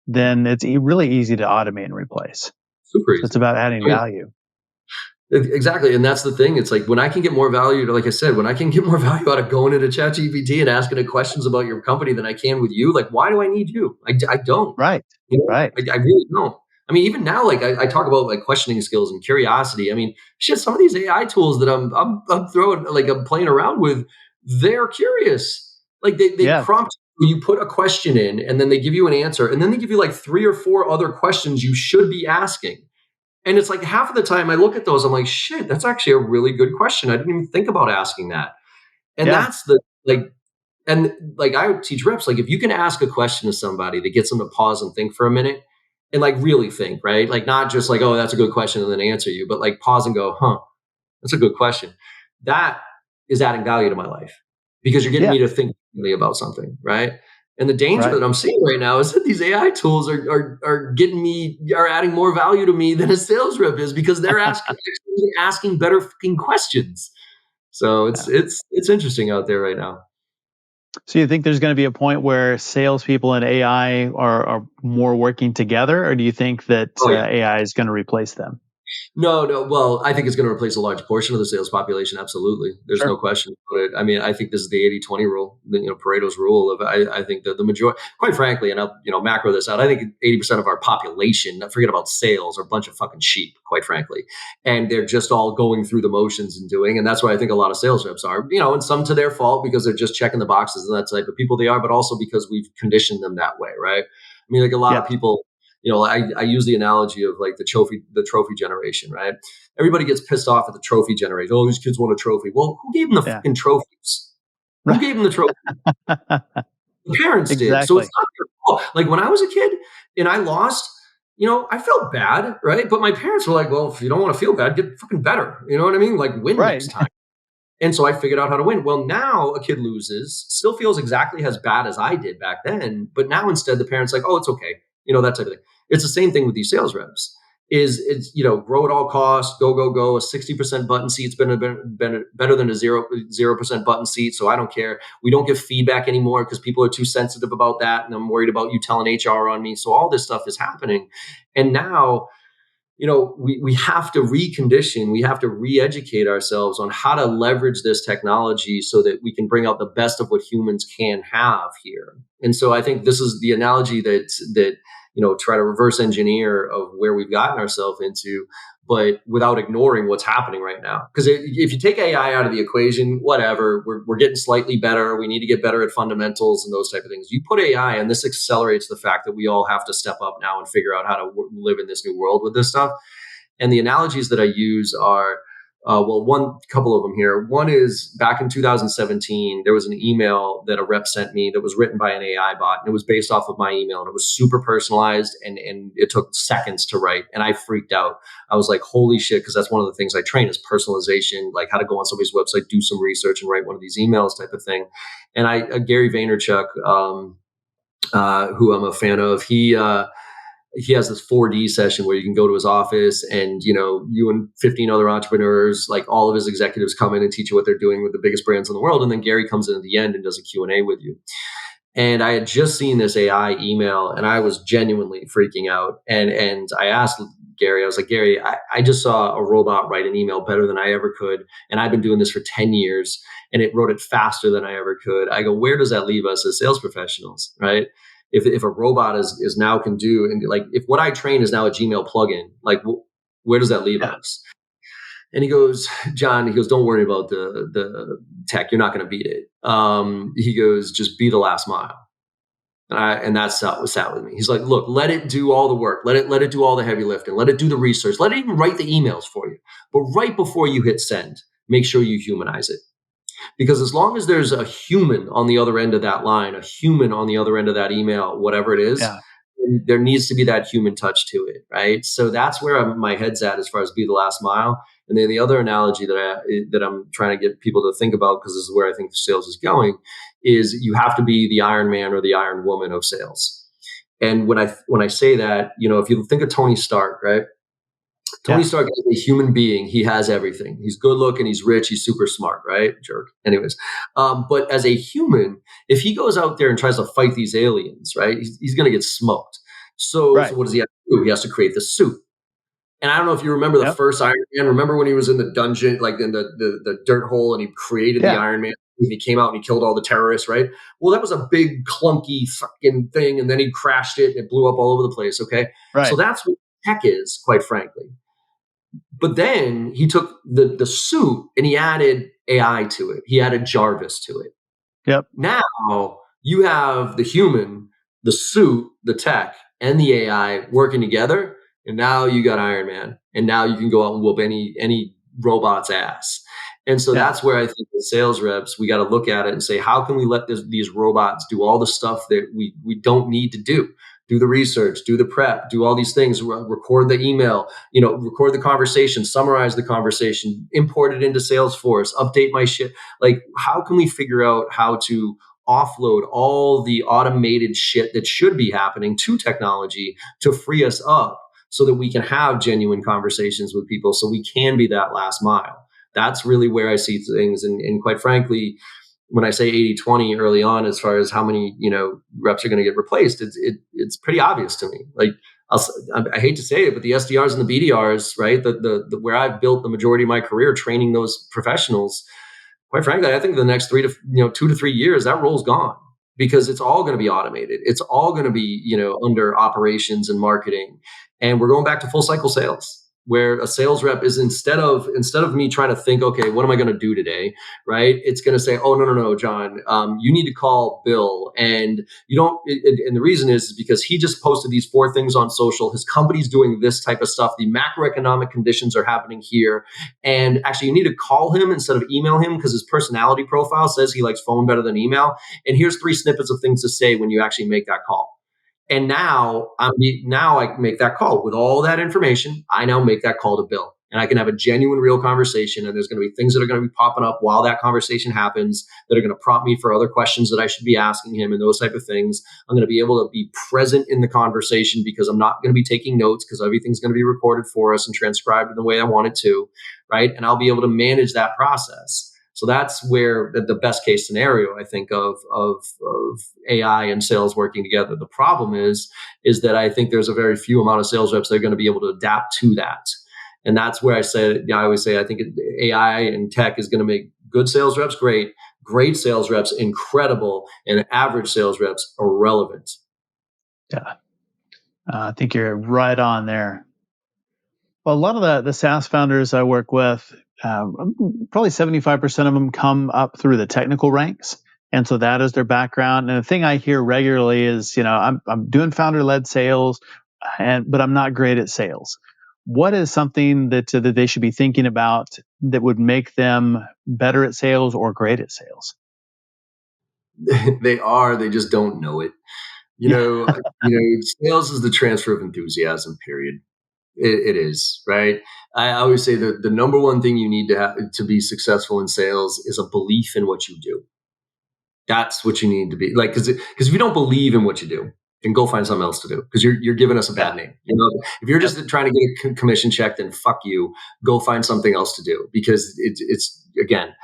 then it's really easy to automate and replace. super So it's easy. about adding I mean, value. exactly, and that's the thing. It's like when I can get more value, like I said, when I can get more value out of going into ChatGPT and asking it questions about your company than I can with you, like why do I need you? I don't. Right. You know, Right. I really don't. I mean, even now, like I talk about like questioning skills and curiosity. I mean, shit, some of these AI tools that I'm throwing, like I'm playing around with, they're curious. Like they Yes. prompt you, put a question in, and then they give you an answer, and then they give you like 3 or 4 other questions you should be asking. And it's like half of the time I look at those, I'm like, shit, that's actually a really good question. I didn't even think about asking that. And Yeah. that's the like and like I would teach reps, like if you can ask a question to somebody that gets them to pause and think for a minute and like really think, right? Like not just like, oh, that's a good question and then answer you, but like pause and go, huh, that's a good question. That is adding value to my life because you're getting Yeah. me to think differently about something, right? And the danger Right. that I'm seeing right now is that these AI tools are adding more value to me than a sales rep is because they're asking better fucking questions. So Yeah. it's interesting out there right now. So you think there's going to be a point where salespeople and AI are more working together, or do you think that Oh yeah. AI is going to replace them? No, no. Well, I think it's going to replace a large portion of the sales population. Absolutely. There's no Sure. question about it. I mean, I think this is the 80-20 rule, Pareto's rule of, I think that the majority, quite frankly, and I'll, macro this out. I think 80% of our population, forget about sales, are a bunch of fucking sheep, quite frankly. And they're just all going through the motions and doing. And that's why I think a lot of sales reps are, and some to their fault because they're just checking the boxes and that type of people they are, but also because we've conditioned them that way. Right. I mean, like a lot of Yes. people, I use the analogy of like the trophy generation, right? Everybody gets pissed off at the trophy generation. Oh, these kids want a trophy. Well, who gave them the Yeah. fucking trophies? Who Right. gave them the trophy? The parents did. So it's Exactly. not their fault. Like when I was a kid and I lost, I felt bad, right? But my parents were like, well, if you don't want to feel bad, get fucking better. You know what I mean? Like win Right. next time. And so I figured out how to win. Well, now a kid loses, still feels exactly as bad as I did back then. But now instead the parents like, oh, it's okay. That type of thing. It's the same thing with these sales reps. It's grow at all costs, go go go. A 60% button seat's been better than a 0% button seat. So I don't care. We don't give feedback anymore because people are too sensitive about that, and I'm worried about you telling HR on me. So all this stuff is happening, and now we have to recondition, we have to re-educate ourselves on how to leverage this technology so that we can bring out the best of what humans can have here. And so I think this is the analogy that try to reverse engineer of where we've gotten ourselves into, but without ignoring what's happening right now. Because if you take AI out of the equation, whatever, we're getting slightly better. We need to get better at fundamentals and those type of things. You put AI, and this accelerates the fact that we all have to step up now and figure out how to live in this new world with this stuff. And the analogies that I use are, one couple of them here. One is back in 2017, there was an email that a rep sent me that was written by an AI bot, and it was based off of my email, and it was super personalized, and it took seconds to write, and I freaked out. I was like, holy shit, because that's one of the things I train is personalization, like how to go on somebody's website, do some research, and write one of these emails type of thing. And Gary Vaynerchuk, who I'm a fan of, he has this 4D session where you can go to his office and, you and 15 other entrepreneurs, like all of his executives come in and teach you what they're doing with the biggest brands in the world. And then Gary comes in at the end and does a Q&A with you. And I had just seen this AI email and I was genuinely freaking out. And I asked Gary, I was like, Gary, I just saw a robot write an email better than I ever could. And I've been doing this for 10 years and it wrote it faster than I ever could. I go, where does that leave us as sales professionals, right? If a robot is now can do, and like if what I train is now a Gmail plugin, like where does that leave Yeah. us? And he goes, John, don't worry about the tech. You're not going to beat it. He goes, just be the last mile. And that's what sat with me. He's like, look, let it do all the work. Let it do all the heavy lifting. Let it do the research. Let it even write the emails for you. But right before you hit send, make sure you humanize it. Because as long as there's a human on the other end of that line, a human on the other end of that email, whatever it is, Yeah. there needs to be that human touch to it, right? So that's where my head's at as far as be the last mile. And then the other analogy that I'm trying to get people to think about, because this is where I think the sales is going, is you have to be the Iron Man or the Iron Woman of sales. And when I say that, if you think of Tony Stark, right? Tony Yeah. Stark is a human being. He has everything. He's good looking. He's rich. He's super smart, right? Jerk. Anyways, but as a human, if he goes out there and tries to fight these aliens, right, he's going to get smoked. So Right. what does he have to do? He has to create the suit. And I don't know if you remember the Yep. first Iron Man. Remember when he was in the dungeon, like in the dirt hole, and he created the Yeah. Iron Man? And he came out and he killed all the terrorists, right? Well, that was a big clunky fucking thing, and then he crashed it and it blew up all over the place. Okay, so Right. that's what tech is, quite frankly. But then he took the suit and he added AI to it. He added Jarvis to it. Yep. Now you have the human, the suit, the tech, and the AI working together, and now you got Iron Man, and now you can go out and whoop any robot's ass. And so that's where I think the sales reps, we got to look at it and say, how can we let these robots do all the stuff that we don't need to do? Do the research, do the prep, do all these things, record the email, record the conversation, summarize the conversation, import it into Salesforce, update my shit. Like, how can we figure out how to offload all the automated shit that should be happening to technology to free us up so that we can have genuine conversations with people, so we can be that last mile? That's really where I see things. And quite frankly, when I say 80-20 early on, as far as how many, reps are going to get replaced, it's pretty obvious to me. Like, I hate to say it, but the SDRs and the BDRs, right? The where I've built the majority of my career training those professionals, quite frankly, I think the next 2 to 3 years, that role's gone, because it's all going to be automated. It's all going to be, under operations and marketing. And we're going back to full cycle sales, where a sales rep is, instead of me trying to think, okay, what am I going to do today? Right. It's going to say, oh, no, John, you need to call Bill. And you don't. And the reason is because he just posted these 4 things on social. His company's doing this type of stuff. The macroeconomic conditions are happening here. And actually, you need to call him instead of email him, because his personality profile says he likes phone better than email. And here's 3 snippets of things to say when you actually make that call. And now I make that call with all that information. I now make that call to Bill, and I can have a genuine, real conversation. And there's going to be things that are going to be popping up while that conversation happens that are going to prompt me for other questions that I should be asking him, and those type of things. I'm going to be able to be present in the conversation, because I'm not going to be taking notes, because everything's going to be recorded for us and transcribed in the way I want it to, right? And I'll be able to manage that process. So that's where the best case scenario, I think, of AI and sales working together. The problem is that I think there's a very few amount of sales reps that are going to be able to adapt to that. And that's where I always say, I think AI and tech is going to make good sales reps great sales reps incredible, and average sales reps irrelevant. Yeah. I think you're right on there. Well, a lot of the SaaS founders I work with, probably 75% of them come up through the technical ranks. And so that is their background. And the thing I hear regularly is, I'm doing founder-led sales, but I'm not great at sales. What is something that they should be thinking about that would make them better at sales or great at sales? They just don't know it. Sales is the transfer of enthusiasm, period. It is, right? I always say that the number one thing you need to have to be successful in sales is a belief in what you do. That's what you need to be like, because if you don't believe in what you do, then go find something else to do, because you're giving us a bad name. If you're just trying to get a commission check, then fuck you. Go find something else to do, because it's again.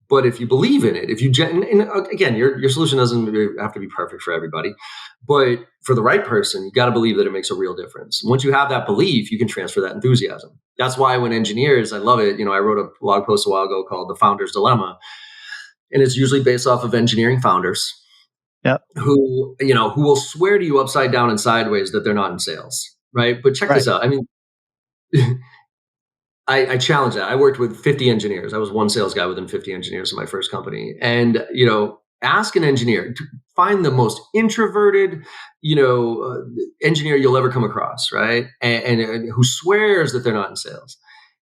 But if you believe in it, and again, your solution doesn't have to be perfect for everybody, but for the right person, you got to believe that it makes a real difference. Once you have that belief, you can transfer that enthusiasm. That's why when engineers, I love it. I wrote a blog post a while ago called "The Founder's Dilemma," and it's usually based off of engineering founders. Yep. Who will swear to you upside down and sideways that they're not in sales, right? But check this out. I mean, I challenge that. I worked with 50 engineers. I was one sales guy within 50 engineers in my first company. And, ask an engineer to find the most introverted, engineer you'll ever come across, right? And who swears that they're not in sales.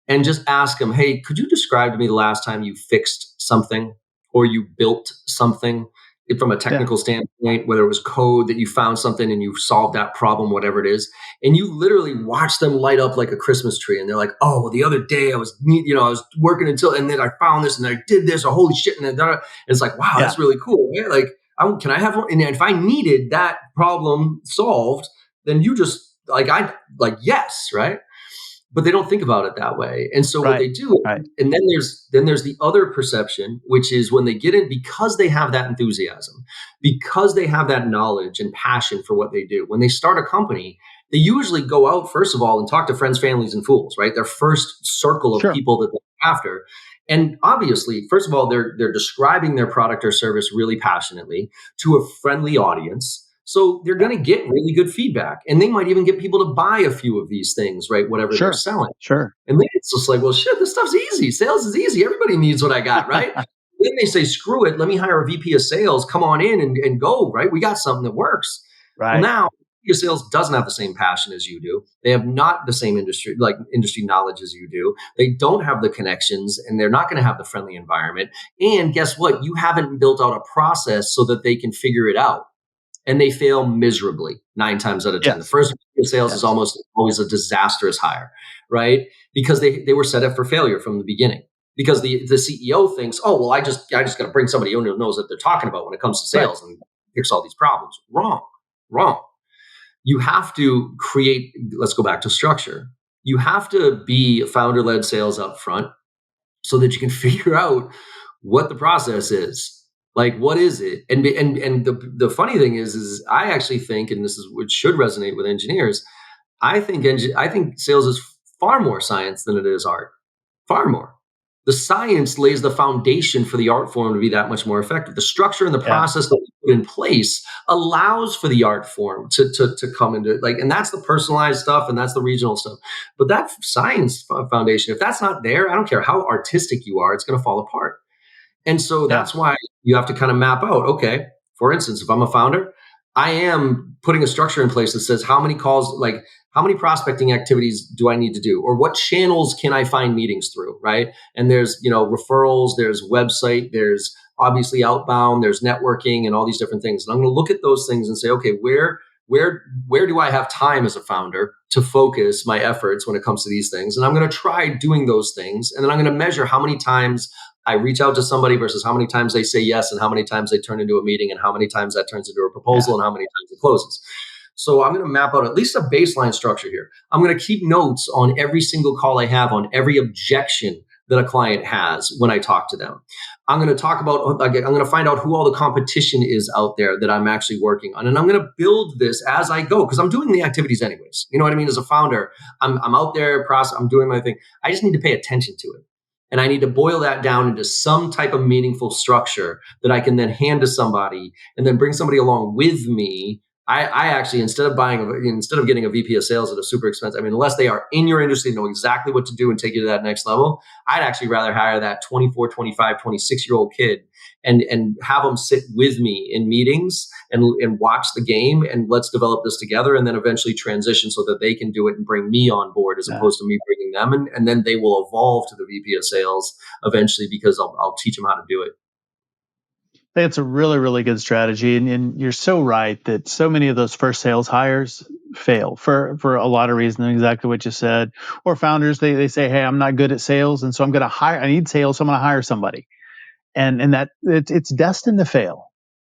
And just ask them, hey, could you describe to me the last time you fixed something or you built something from a technical standpoint, whether it was code that you found something and you solved that problem, whatever it is, and you literally watch them light up like a Christmas tree. And they're like, oh, well, the other day I was working and then I found this and I did this, holy shit. And it's like, wow, that's really cool. Right? Like, Can I have one? And if I needed that problem solved, then you just yes, right? But they don't think about it that way. And so what Right. they do, Right. and then there's the other perception, which is when they get in, because they have that enthusiasm, because they have that knowledge and passion for what they do. When they start a company, they usually go out first of all and talk to friends, families, and fools, right? Their first circle of Sure. people that they're after. And obviously, first of all, they're describing their product or service really passionately to a friendly audience. So they're Yeah. going to get really good feedback, and they might even get people to buy a few of these things, right? Whatever they're Sure. selling. Sure. And then it's just like, well, shit, this stuff's easy. Sales is easy. Everybody needs what I got, right? Then they say, screw it. Let me hire a VP of sales. Come on in and go, right? We got something that works. Well, Right. now VP of sales doesn't have the same passion as you do. They have not the same industry knowledge as you do. They don't have the connections, and they're not going to have the friendly environment. And guess what? You haven't built out a process so that they can figure it out, and they fail miserably 9 times out of 10. The Yes. first sales is Yes. almost always a disastrous hire, right? Because they were set up for failure from the beginning. Because the CEO thinks, oh, well, I just got to bring somebody who knows what they're talking about when it comes to Right. sales and fix all these problems. Wrong. You have to create, let's go back to structure. You have to be founder-led sales up front so that you can figure out what the process is. Like, what is it? And the funny thing is I actually think, and this is what should resonate with engineers, I think sales is far more science than it is art. Far more. The science lays the foundation for the art form to be that much more effective. The structure and the Yeah. process that we put in place allows for the art form to come into, like, and that's the personalized stuff and that's the regional stuff. But that science foundation, if that's not there, I don't care how artistic you are, it's going to fall apart. And so Yeah. that's why you have to kind of map out, okay, for instance, if I'm a founder, I am putting a structure in place that says how many calls, like how many prospecting activities do I need to do? Or what channels can I find meetings through, right? And there's, referrals, there's website, there's obviously outbound, there's networking and all these different things. And I'm going to look at those things and say, okay, where do I have time as a founder to focus my efforts when it comes to these things? And I'm going to try doing those things. And then I'm going to measure how many times I reach out to somebody versus how many times they say yes and how many times they turn into a meeting and how many times that turns into a proposal and how many times it closes. So I'm going to map out at least a baseline structure here. I'm going to keep notes on every single call I have, on every objection that a client has when I talk to them. I'm going to I'm going to find out who all the competition is out there that I'm actually working on. And I'm going to build this as I go because I'm doing the activities anyways. You know what I mean? As a founder, I'm out there, I'm doing my thing. I just need to pay attention to it. And I need to boil that down into some type of meaningful structure that I can then hand to somebody and then bring somebody along with me. I actually, instead of getting a VP of sales at a super expensive, unless they are in your industry, know exactly what to do and take you to that next level, I'd actually rather hire that 24, 25, 26-year-old kid and have them sit with me in meetings and watch the game and let's develop this together and then eventually transition so that they can do it and bring me on board as opposed to me bringing them. And then they will evolve to the VP of sales eventually because I'll teach them how to do it. I think it's a really, really good strategy. And you're so right that so many of those first sales hires fail for a lot of reasons, exactly what you said. Or founders, they say, hey, I'm not good at sales. And so I need sales. So I'm going to hire somebody. And that it's destined to fail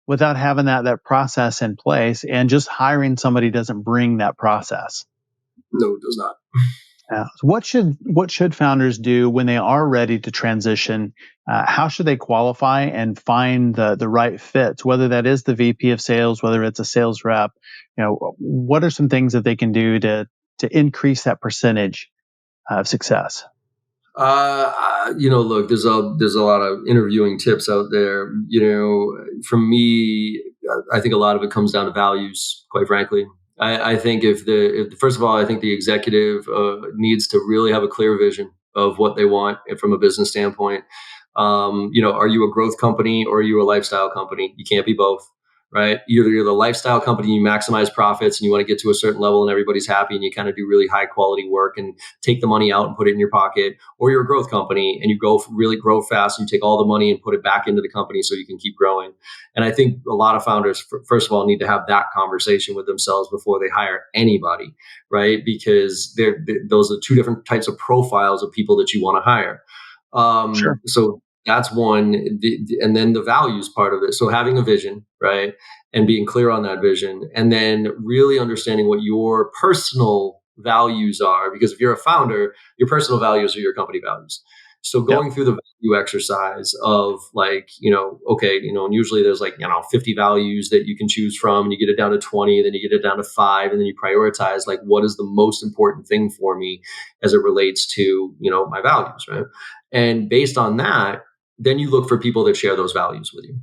without having that process in place. And just hiring somebody doesn't bring that process. No, it does not. What should founders do when they are ready to transition? How should they qualify and find the right fits? Whether that is the VP of sales, whether it's a sales rep, what are some things that they can do to increase that percentage of success? Look, there's a lot of interviewing tips out there. For me, I think a lot of it comes down to values, quite frankly. I think first of all, I think the executive needs to really have a clear vision of what they want from a business standpoint. Are you a growth company or are you a lifestyle company? You can't be both, right? Either you're the lifestyle company, you maximize profits and you want to get to a certain level and everybody's happy and you kind of do really high quality work and take the money out and put it in your pocket, or you're a growth company and you really grow fast and you take all the money and put it back into the company so you can keep growing. And I think a lot of founders, first of all, need to have that conversation with themselves before they hire anybody, right? Because those are two different types of profiles of people that you want to hire. Sure. So that's one. And then the values part of it. So having a vision, right? And being clear on that vision, and then really understanding what your personal values are. Because if you're a founder, your personal values are your company values. So Yep. going through the value exercise of like, okay, and usually there's like, 50 values that you can choose from, and you get it down to 20, then you get it down to 5, and then you prioritize like what is the most important thing for me as it relates to, my values, right? And based on that, then you look for people that share those values with you.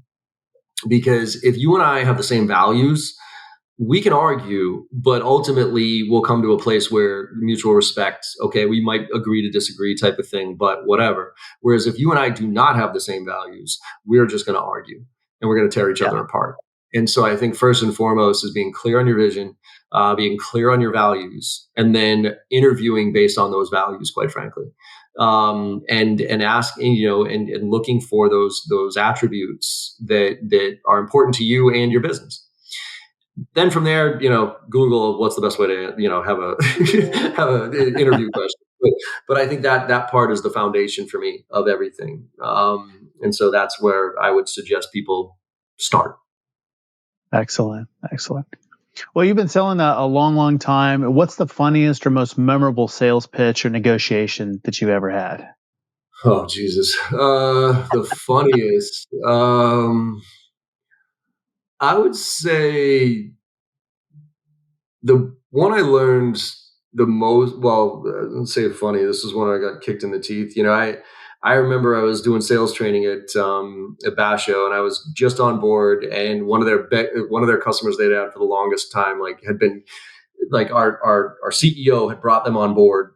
Because if you and I have the same values, we can argue, but ultimately we'll come to a place where mutual respect, okay, we might agree to disagree type of thing, but whatever. Whereas if you and I do not have the same values, we're just going to argue and we're going to tear each Yeah. other apart. And so I think first and foremost is being clear on your vision, being clear on your values, and then interviewing based on those values, quite frankly. And asking, and looking for those attributes that are important to you and your business. Then from there, Google what's the best way to, have a have an interview question. But I think that part is the foundation for me of everything. And so that's where I would suggest people start. Excellent. Excellent. Well, you've been selling a long, long time. What's the funniest or most memorable sales pitch or negotiation that you've ever had? Oh Jesus, the funniest. I would say the one I learned the most, well, let's say funny. This is when I got kicked in the teeth. I remember I was doing sales training at Basho, and I was just on board, and one of their customers they'd had for the longest time, like had been like our CEO had brought them on board,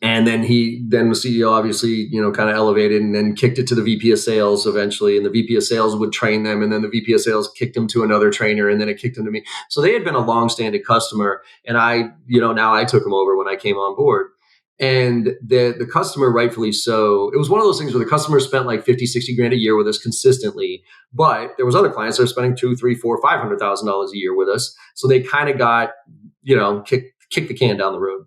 and then the CEO obviously, kind of elevated and then kicked it to the VP of sales eventually. And the VP of sales would train them. And then the VP of sales kicked them to another trainer. And then it kicked them to me. So they had been a long-standing customer. And now I took them over when I came on board. And the customer, rightfully so, it was one of those things where the customer spent like 50, 60 grand a year with us consistently. But there was other clients that are spending $2, $3, $4, $500,000 a year with us. So they kind of got, kick the can down the road.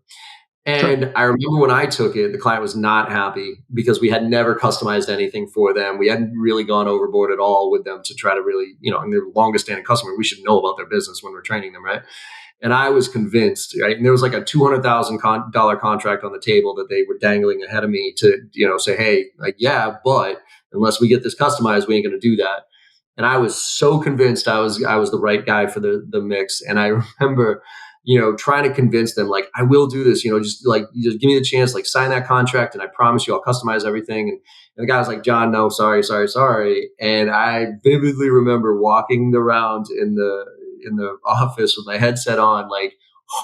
And I remember when I took it, the client was not happy because we had never customized anything for them. We hadn't really gone overboard at all with them to try to really, and they're the longest standing customer. We should know about their business when we're training them, right? And I was convinced, right? And there was like a $200,000 contract on the table that they were dangling ahead of me to, say, hey, like, yeah, but unless we get this customized, we ain't going to do that. And I was so convinced I was the right guy for the mix. And I remember, trying to convince them, like, I will do this, just give me the chance, like sign that contract and I promise you I'll customize everything. And the guy was like, John, no, sorry. And I vividly remember walking around in the office with my headset on, like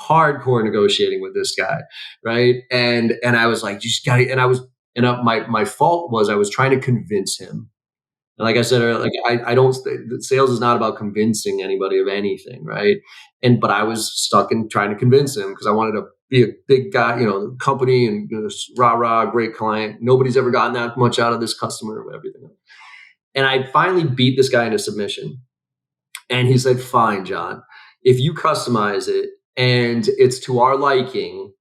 hardcore negotiating with this guy. Right. And I was like, you just got to, my fault was I was trying to convince him. And like I said earlier, like I don't. Sales is not about convincing anybody of anything, right? But I was stuck in trying to convince him because I wanted to be a big guy, company and rah rah, great client. Nobody's ever gotten that much out of this customer and everything. And I finally beat this guy into submission, and he said, "Fine, John, if you customize it and it's to our liking."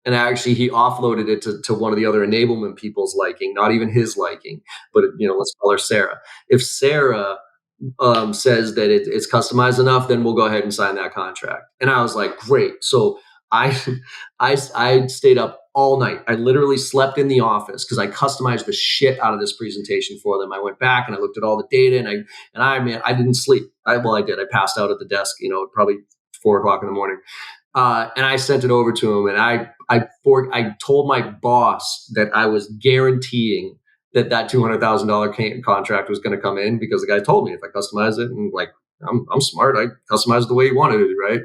And actually, he offloaded it to one of the other enablement people's liking, not even his liking. But let's call her Sarah. If Sarah says that it's customized enough, then we'll go ahead and sign that contract. And I was like, great. So I I stayed up all night. I literally slept in the office because I customized the shit out of this presentation for them. I went back and I looked at all the data, and I didn't sleep. I did. I passed out at the desk, probably 4 o'clock in the morning. And I sent it over to him, and I told my boss that I was guaranteeing that $200,000 contract was going to come in because the guy told me if I customize it, and like I'm smart, I customized it the way he wanted it, right?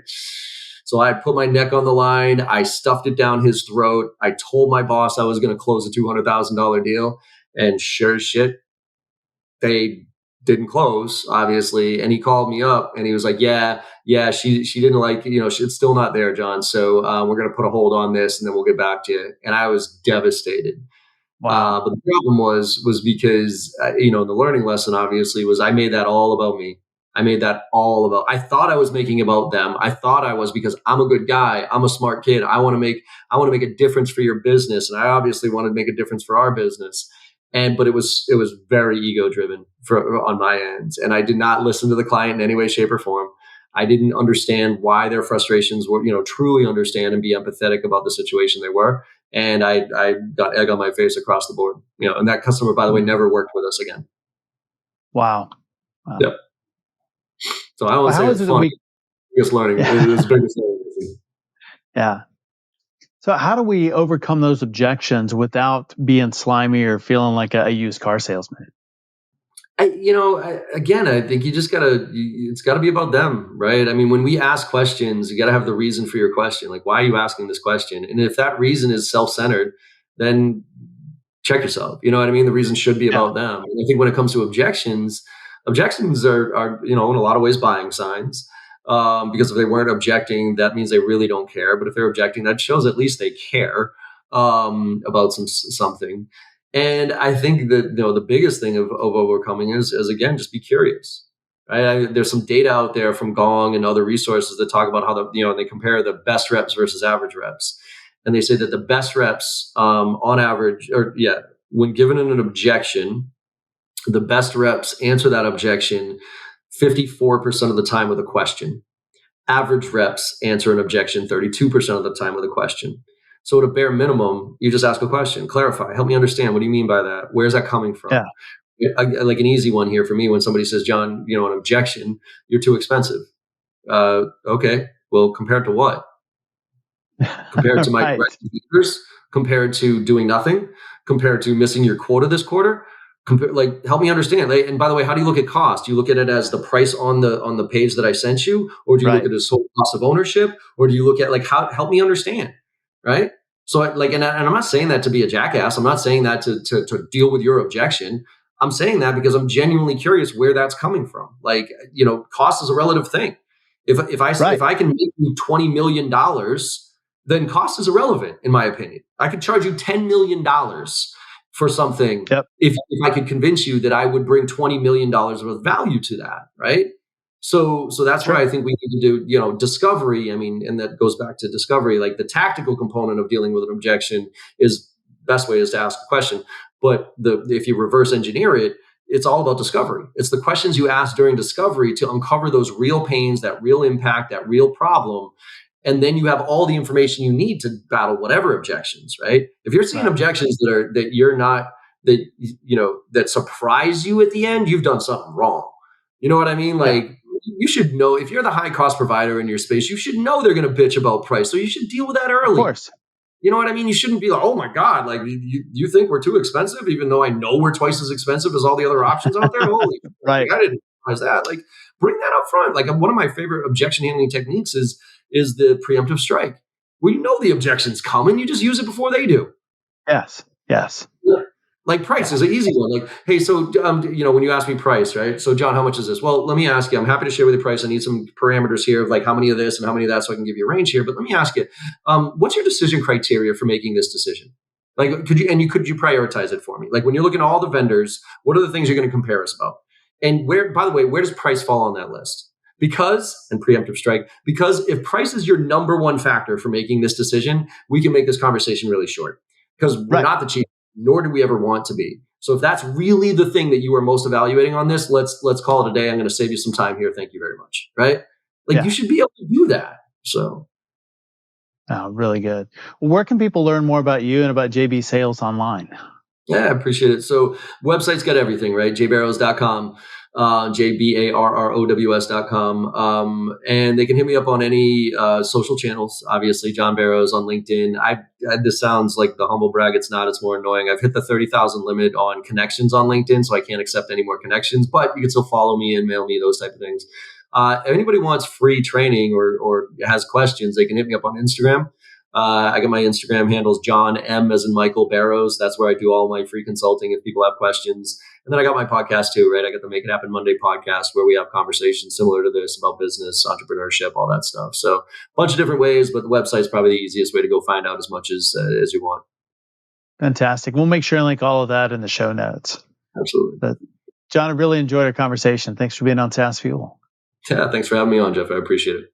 So I put my neck on the line. I stuffed it down his throat. I told my boss I was going to close a $200,000 deal, and sure as shit, they didn't close, obviously. And he called me up and he was like, yeah, she didn't like, it's still not there, John. So we're going to put a hold on this and then we'll get back to you. And I was devastated. Wow. But the problem was because, the learning lesson obviously was I made that all about me. I thought I was making about them. I thought I was because I'm a good guy. I'm a smart kid. I want to make a difference for your business. And I obviously want to make a difference for our business. But it was very ego driven on my end, and I did not listen to the client in any way, shape, or form. I didn't understand why their frustrations were, truly understand and be empathetic about the situation they were. And I got egg on my face across the board. And that customer, by the way, never worked with us again. Wow. Wow. Yep. So I don't Well, want to say it's fun. Biggest learning. Yeah. It was biggest learning. Yeah. So how do we overcome those objections without being slimy or feeling like a used car salesman? I think you just it's gotta be about them, right? I mean, when we ask questions, you gotta have the reason for your question. Like, why are you asking this question? And if that reason is self-centered, then check yourself. You know what I mean? The reason should be about them. And I think when it comes to objections are in a lot of ways buying signs. Because if they weren't objecting, that means they really don't care. But if they're objecting, that shows at least they care about something. And I think that the biggest thing of overcoming is again, just be curious. Right? There's some data out there from Gong and other resources that talk about how they compare the best reps versus average reps, and they say that the best reps, on average, when given an objection, the best reps answer that objection 54% of the time with a question. Average reps answer an objection 32% of the time with a question. So at a bare minimum, you just ask a question, clarify, help me understand. What do you mean by that? Where's that coming from? Yeah. Like an easy one here for me, when somebody says, John, an objection, you're too expensive. Okay, well, compared to what? Compared to my competitors? Compared to doing nothing? Compared to missing your quota this quarter? Help me understand. And by the way, how do you look at cost? Do you look at it as the price on the page that I sent you, or do you look at the total cost of ownership, or do you look at help me understand, right? So and I'm not saying that to be a jackass. I'm not saying that to deal with your objection. I'm saying that because I'm genuinely curious where that's coming from. Cost is a relative thing. If I can make you $20 million, then cost is irrelevant in my opinion. I could charge you $10 million for something, if I could convince you that I would bring $20 million of value to that, right? So that's where I think we need to do, discovery. I mean, and that goes back to discovery. Like, the tactical component of dealing with an objection is best way is to ask a question. But if you reverse engineer it, it's all about discovery. It's the questions you ask during discovery to uncover those real pains, that real impact, that real problem. And then you have all the information you need to battle whatever objections, right? If you're seeing objections that surprise you at the end, you've done something wrong. You know what I mean? You should know, if you're the high cost provider in your space, you should know they're going to bitch about price. So you should deal with that early. Of course. You know what I mean? You shouldn't be like, oh my God, you think we're too expensive, even though I know we're twice as expensive as all the other options out there? Holy, I didn't realize that. Bring that up front. One of my favorite objection handling techniques is the preemptive strike, where the objection's coming, you just use it before they do. Yes. Yeah. Price is an easy one. Hey, so when you ask me price, right? So John, how much is this? Well, let me ask you. I'm happy to share with you price. I need some parameters here of how many of this and how many of that, so I can give you a range here. But let me ask you, what's your decision criteria for making this decision? Could you prioritize it for me? When you're looking at all the vendors, what are the things you're going to compare us about? And where does price fall on that list? Because if price is your number one factor for making this decision, we can make this conversation really short, because we're not the cheapest, nor do we ever want to be. So if that's really the thing that you are most evaluating on this, let's call it a day. I'm going to save you some time here. Thank you very much. Right? You should be able to do that. So. Oh, really good. Well, where can people learn more about you and about JB Sales online? Yeah, I appreciate it. So website's got everything, right? jbarrows.com. jbarrows.com. And they can hit me up on any social channels. Obviously, John Barrows on LinkedIn. This sounds like the humble brag. It's not. It's more annoying. I've hit the 30,000 limit on connections on LinkedIn, so I can't accept any more connections. But you can still follow me and mail me, those type of things. If anybody wants free training or has questions, they can hit me up on Instagram. I got my Instagram handles, John M as in Michael Barrows. That's where I do all my free consulting if people have questions. And then I got my podcast too, right? I got the Make It Happen Monday podcast, where we have conversations similar to this about business, entrepreneurship, all that stuff. So a bunch of different ways, but the website's probably the easiest way to go find out as much as you want. Fantastic. We'll make sure and link all of that in the show notes. Absolutely. But John, I really enjoyed our conversation. Thanks for being on SaaS Fuel. Yeah, thanks for having me on, Jeff. I appreciate it.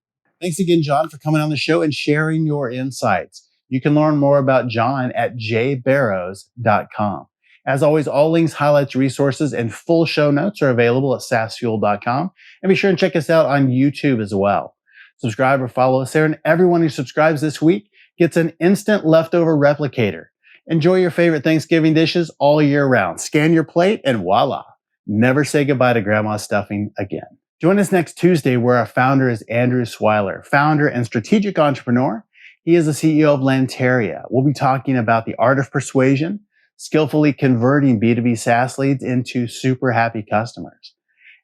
Thanks again, John, for coming on the show and sharing your insights. You can learn more about John at jbarrows.com. As always, all links, highlights, resources, and full show notes are available at saasfuel.com. And be sure and check us out on YouTube as well. Subscribe or follow us there, and everyone who subscribes this week gets an instant leftover replicator. Enjoy your favorite Thanksgiving dishes all year round. Scan your plate and voila. Never say goodbye to grandma's stuffing again. Join us next Tuesday, where our founder is Andrew Swiler, founder and strategic entrepreneur. He is the CEO of Lanteria. We'll be talking about the art of persuasion, skillfully converting B2B SaaS leads into super happy customers.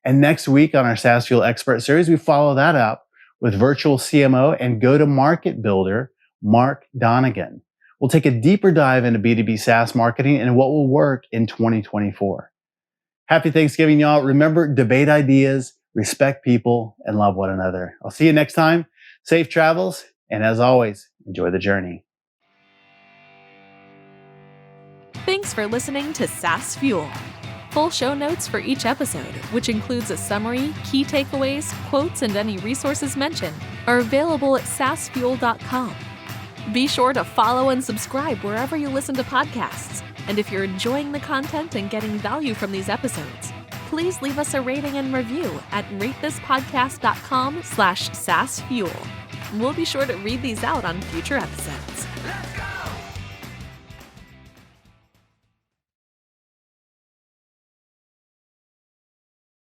And next week on our SaaS Fuel Expert Series, we follow that up with virtual CMO and go-to-market builder, Mark Donegan. We'll take a deeper dive into B2B SaaS marketing and what will work in 2024. Happy Thanksgiving, y'all. Remember, debate ideas, respect people, and love one another. I'll see you next time. Safe travels, and as always, enjoy the journey. Thanks for listening to SaaS Fuel. Full show notes for each episode, which includes a summary, key takeaways, quotes, and any resources mentioned, are available at saasfuel.com. Be sure to follow and subscribe wherever you listen to podcasts. And if you're enjoying the content and getting value from these episodes, please leave us a rating and review at ratethispodcast.com/saasfuel. We'll be sure to read these out on future episodes.